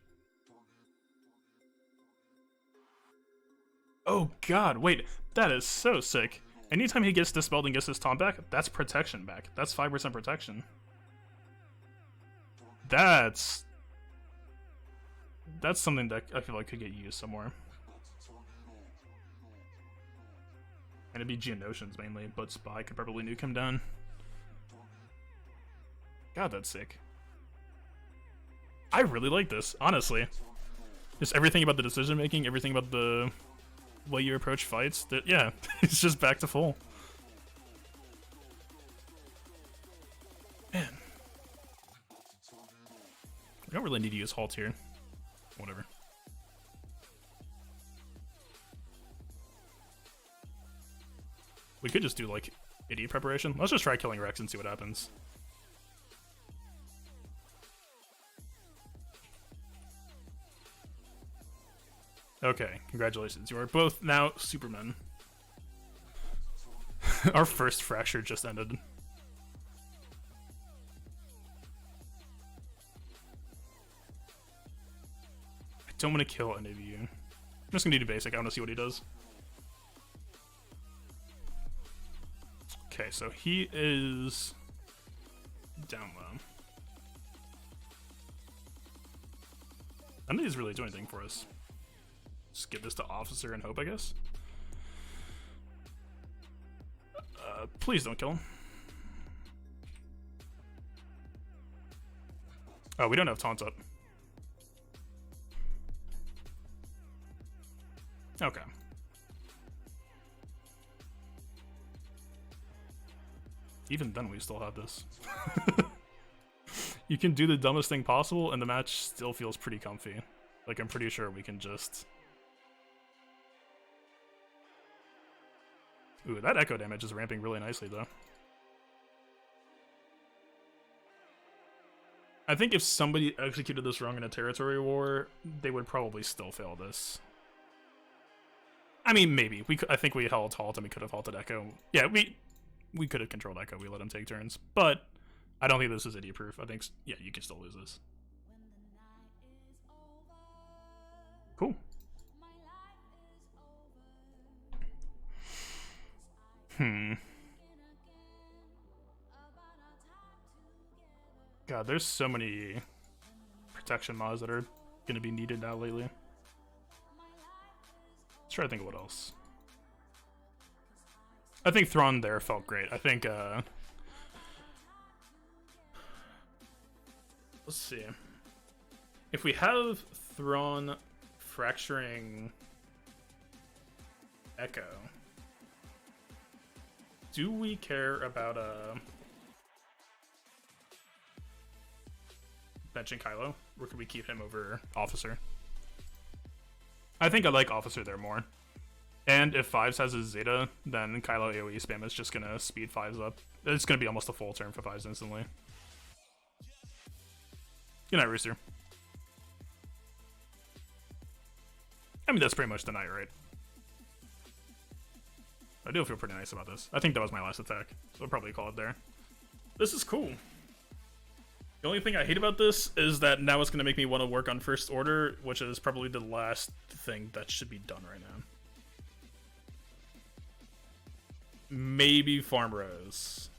Oh god, wait, that is so sick. Anytime he gets dispelled and gets his taunt back, that's protection back. That's 5% protection. That's something that I feel like could get used somewhere. And it'd be Geonosians mainly, but Spy could probably nuke him down. God, that's sick. I really like this, honestly. Just everything about the decision making, everything about the way you approach fights, that yeah, it's just back to full. Man. We don't really need to use halt here. Whatever. We could just do like idiot preparation. Let's just try killing Rex and see what happens. Okay, congratulations. You are both now Supermen. Our first fracture just ended. I don't want to kill any of you. I'm just gonna do basic. I want to see what he does. Okay, so he is down low. None of these really do anything for us. Just give this to Officer and hope, I guess. Please don't kill him. Oh, we don't have taunt up. Okay. Even then, we still have this. You can do the dumbest thing possible, and the match still feels pretty comfy. Like, I'm pretty sure we can just... Ooh, that echo damage is ramping really nicely, though. I think if somebody executed this wrong in a territory war, they would probably still fail this. I mean, maybe. I think we held halt and we could have halted echo. Yeah, we could have controlled echo. We let him take turns. But I don't think this is idiot proof. I think, yeah, you can still lose this. Cool. God, there's so many protection mods that are going to be needed now lately. Let's try to think of what else. I think Thrawn there felt great. I think, let's see. If we have Thrawn fracturing Echo, do we care about benching Kylo, or could we keep him over Officer? I think I like Officer there more. And if Fives has his Zeta, then Kylo AoE spam is just gonna speed Fives up. It's gonna be almost a full turn for Fives instantly. Good night, Rooster. I mean, that's pretty much the night, right? I do feel pretty nice about this. I think that was my last attack, so I'll probably call it there. This is cool. The only thing I hate about this is that now it's going to make me want to work on First Order, which is probably the last thing that should be done right now. Maybe farm Rose.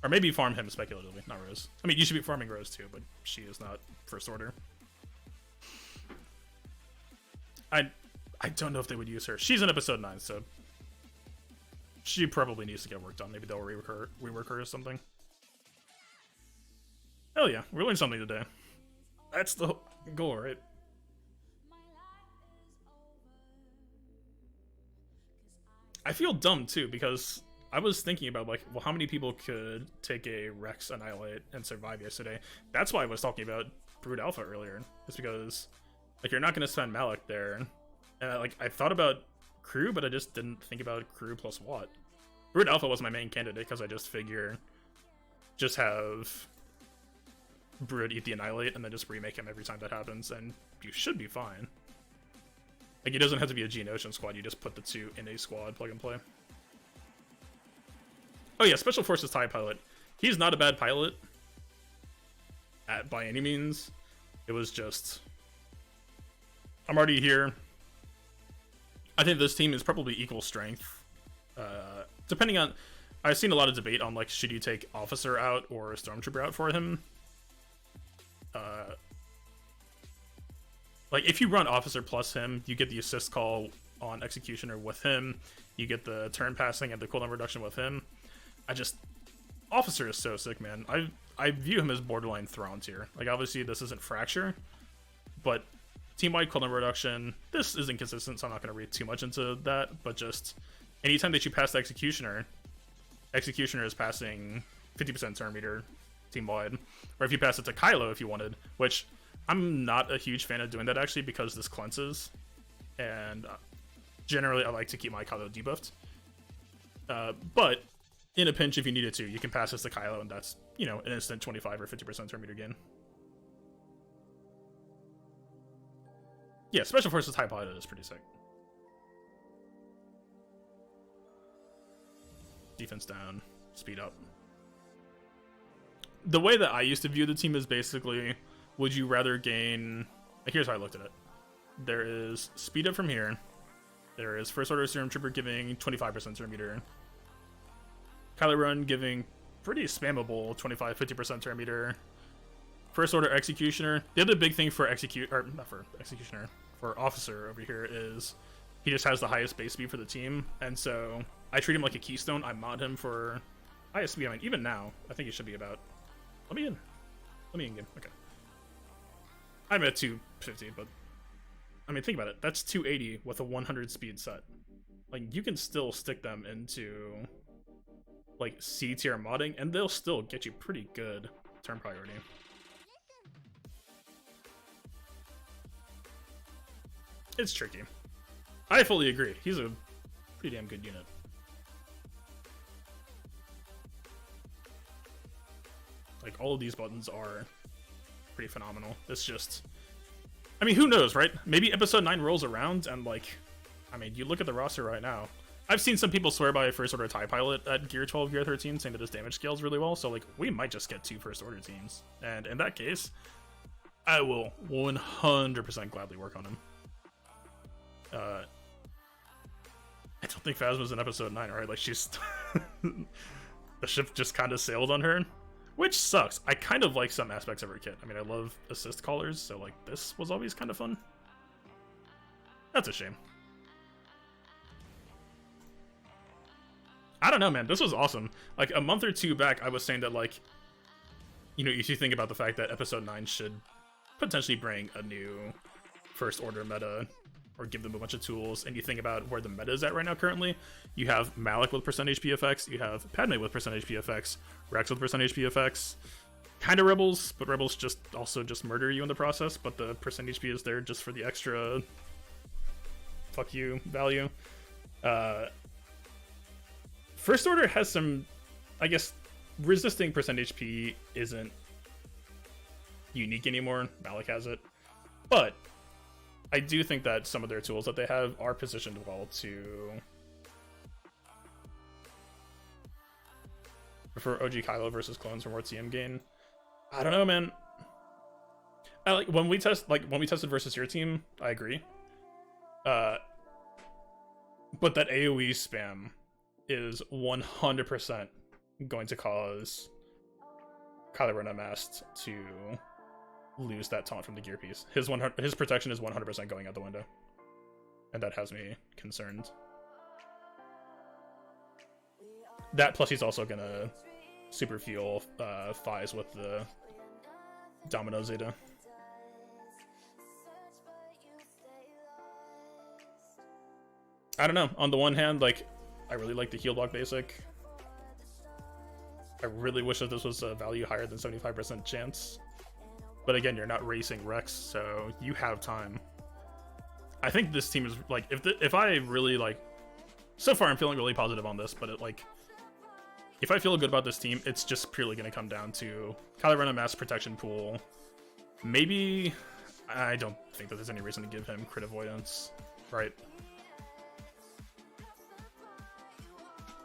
Or maybe farm him speculatively, not Rose. I mean, you should be farming Rose too, but she is not First Order. I don't know if they would use her. She's in episode 9, so she probably needs to get worked on. Maybe they'll rework her or something. Hell yeah, we're learning something today. That's the goal, right? I feel dumb too, because I was thinking about, like, well, how many people could take a Rex Annihilate and survive yesterday? That's why I was talking about Brood Alpha earlier. It's because, like, you're not going to spend Malak there. And, I thought about Crew, but I just didn't think about Crew plus Watt. Brood Alpha was my main candidate, because I just figure just have Brood eat the Annihilate and then just remake him every time that happens, and you should be fine. Like, it doesn't have to be a Geonosian squad, you just put the two in a squad, plug and play. Oh yeah, Special Forces TIE Pilot. He's not a bad pilot by any means. It was just, I'm already here. I think this team is probably equal strength. Depending on, I've seen a lot of debate on, like, should you take Officer out or Stormtrooper out for him? Like, if you run Officer plus him, you get the assist call on Executioner with him, you get the turn passing and the cooldown reduction with him. Officer is so sick, man. I view him as borderline Thrawn tier. Like, obviously this isn't Fracture, but team-wide cooldown reduction, this is inconsistent, so I'm not going to read too much into that, but just anytime that you pass the Executioner is passing 50% turn meter team-wide. Or if you pass it to Kylo if you wanted, which I'm not a huge fan of doing that, actually, because this cleanses, and generally I like to keep my Kylo debuffed. But in a pinch, if you needed to, you can pass this to Kylo, and that's, you know, an instant 25 or 50% turn meter gain. Yeah, Special Forces TIE Pilot is pretty sick. Defense down, speed up. The way that I used to view the team is basically, would you rather gain... Here's how I looked at it. There is speed up from here. There is First Order Stormtrooper giving 25% turn meter. Kylo Ren giving pretty spammable 25-50% turn meter. First Order Executioner. The other big thing for or officer over here is he just has the highest base speed for the team, and so I treat him like a keystone. I mod him for highest speed. I mean, even now, I think he should be about. Let me in game. Okay. I'm at 250, but I mean, think about it. That's 280 with a 100 speed set. Like, you can still stick them into like C tier modding, and they'll still get you pretty good turn priority. It's tricky. I fully agree. He's a pretty damn good unit. Like, all of these buttons are pretty phenomenal. It's just, I mean, who knows, right? Maybe episode 9 rolls around and, like, I mean, you look at the roster right now. I've seen some people swear by a first order TIE pilot at Gear 12, Gear 13, saying that his damage scales really well. So, like, we might just get 2 first order teams. And in that case, I will 100% gladly work on him. I don't think Phasma's in episode 9, right? Like, she's the ship just kind of sailed on her, which sucks. I kind of like some aspects of her kit. I mean, I love assist callers, so like this was always kind of fun. That's a shame. I don't know, man. This was awesome. Like, a month or two back, I was saying that, like, you know, if you think about the fact that episode 9 should potentially bring a new first order meta, or give them a bunch of tools, and you think about where the meta is at right now currently, you have Malik with % HP effects, you have Padme with % HP effects, Rex with % HP effects, kind of Rebels, but Rebels just murder you in the process, but the % HP is there just for the extra fuck you value. First Order has some, I guess, resisting % HP isn't unique anymore. Malik has it, but I do think that some of their tools that they have are positioned well to prefer OG Kylo versus clones for more TM gain. I don't know, man. I like when we tested versus your team, I agree. But that AoE spam is 100% going to cause Kylo Ren Unmasked to lose that taunt from the gear piece. His protection is 100% going out the window, and that has me concerned. That plus he's also gonna super fuel Fies with the Domino Zeta. I don't know. On the one hand, like, I really like the heal block basic. I really wish that this was a value higher than 75% chance. But again, you're not racing Rex, so you have time. I think this team is, like, if I really, like, so far I'm feeling really positive on this, but it, like, if I feel good about this team, it's just purely going to come down to Kylo Ren Mass Protection Pool. Maybe, I don't think that there's any reason to give him crit avoidance, right?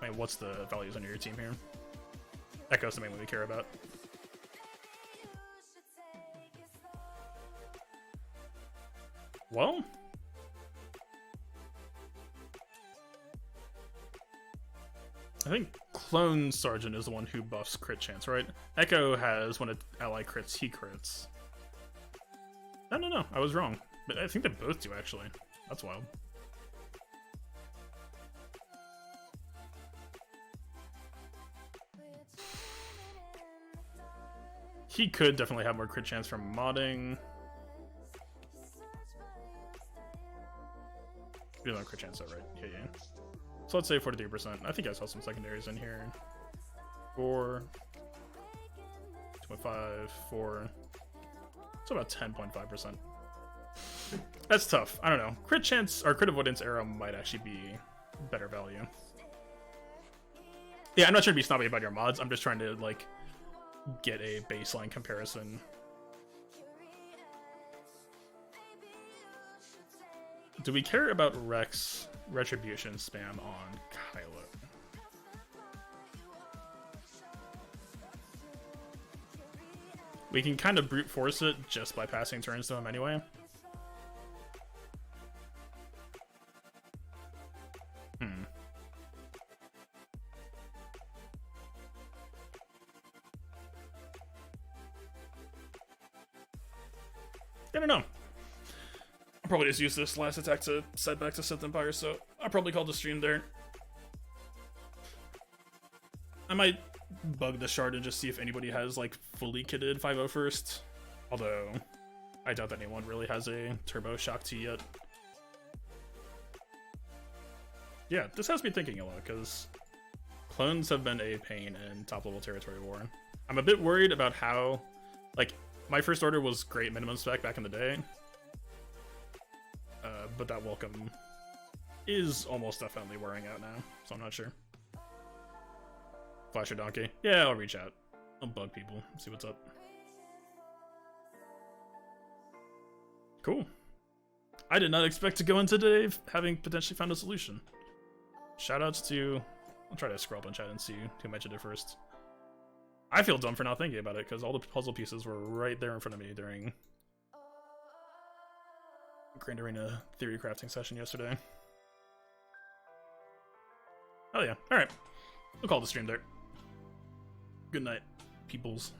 I mean, what's the values on your team here? Echo's the main one we care about. Well, I think Clone Sergeant is the one who buffs crit chance, right? Echo has when an ally crits, he crits. No, I was wrong. But I think they both do, actually. That's wild. He could definitely have more crit chance from modding. We don't have crit chance, though, right? Yeah. So let's say 43%. I think I saw some secondaries in here. 4, 2.5, 4. It's about 10.5%. That's tough. I don't know. Crit chance or crit avoidance arrow might actually be better value. Yeah, I'm not trying to be snobby about your mods. I'm just trying to, like, get a baseline comparison. Do we care about Rex Retribution spam on Kylo? We can kind of brute force it just by passing turns to him anyway. I don't know. I'll probably just use this last attack to set back to Sith Empire, so I'll probably call the stream there. I might bug the shard and just see if anybody has like fully kitted 5.0 first. Although I doubt that anyone really has a turbo shock T yet. Yeah, this has me thinking a lot because clones have been a pain in top level territory war. I'm a bit worried about how, like, my first order was great minimum spec back in the day, but that welcome is almost definitely wearing out now, so I'm not sure. Flasher Donkey. Yeah, I'll reach out. I'll bug people, see what's up. Cool. I did not expect to go into today having potentially found a solution. Shoutouts to... I'll try to scroll up in chat and see who mentioned it first. I feel dumb for not thinking about it, because all the puzzle pieces were right there in front of me during Grand Arena theory crafting session yesterday. Oh yeah, alright. We'll call the stream there. Good night, peoples.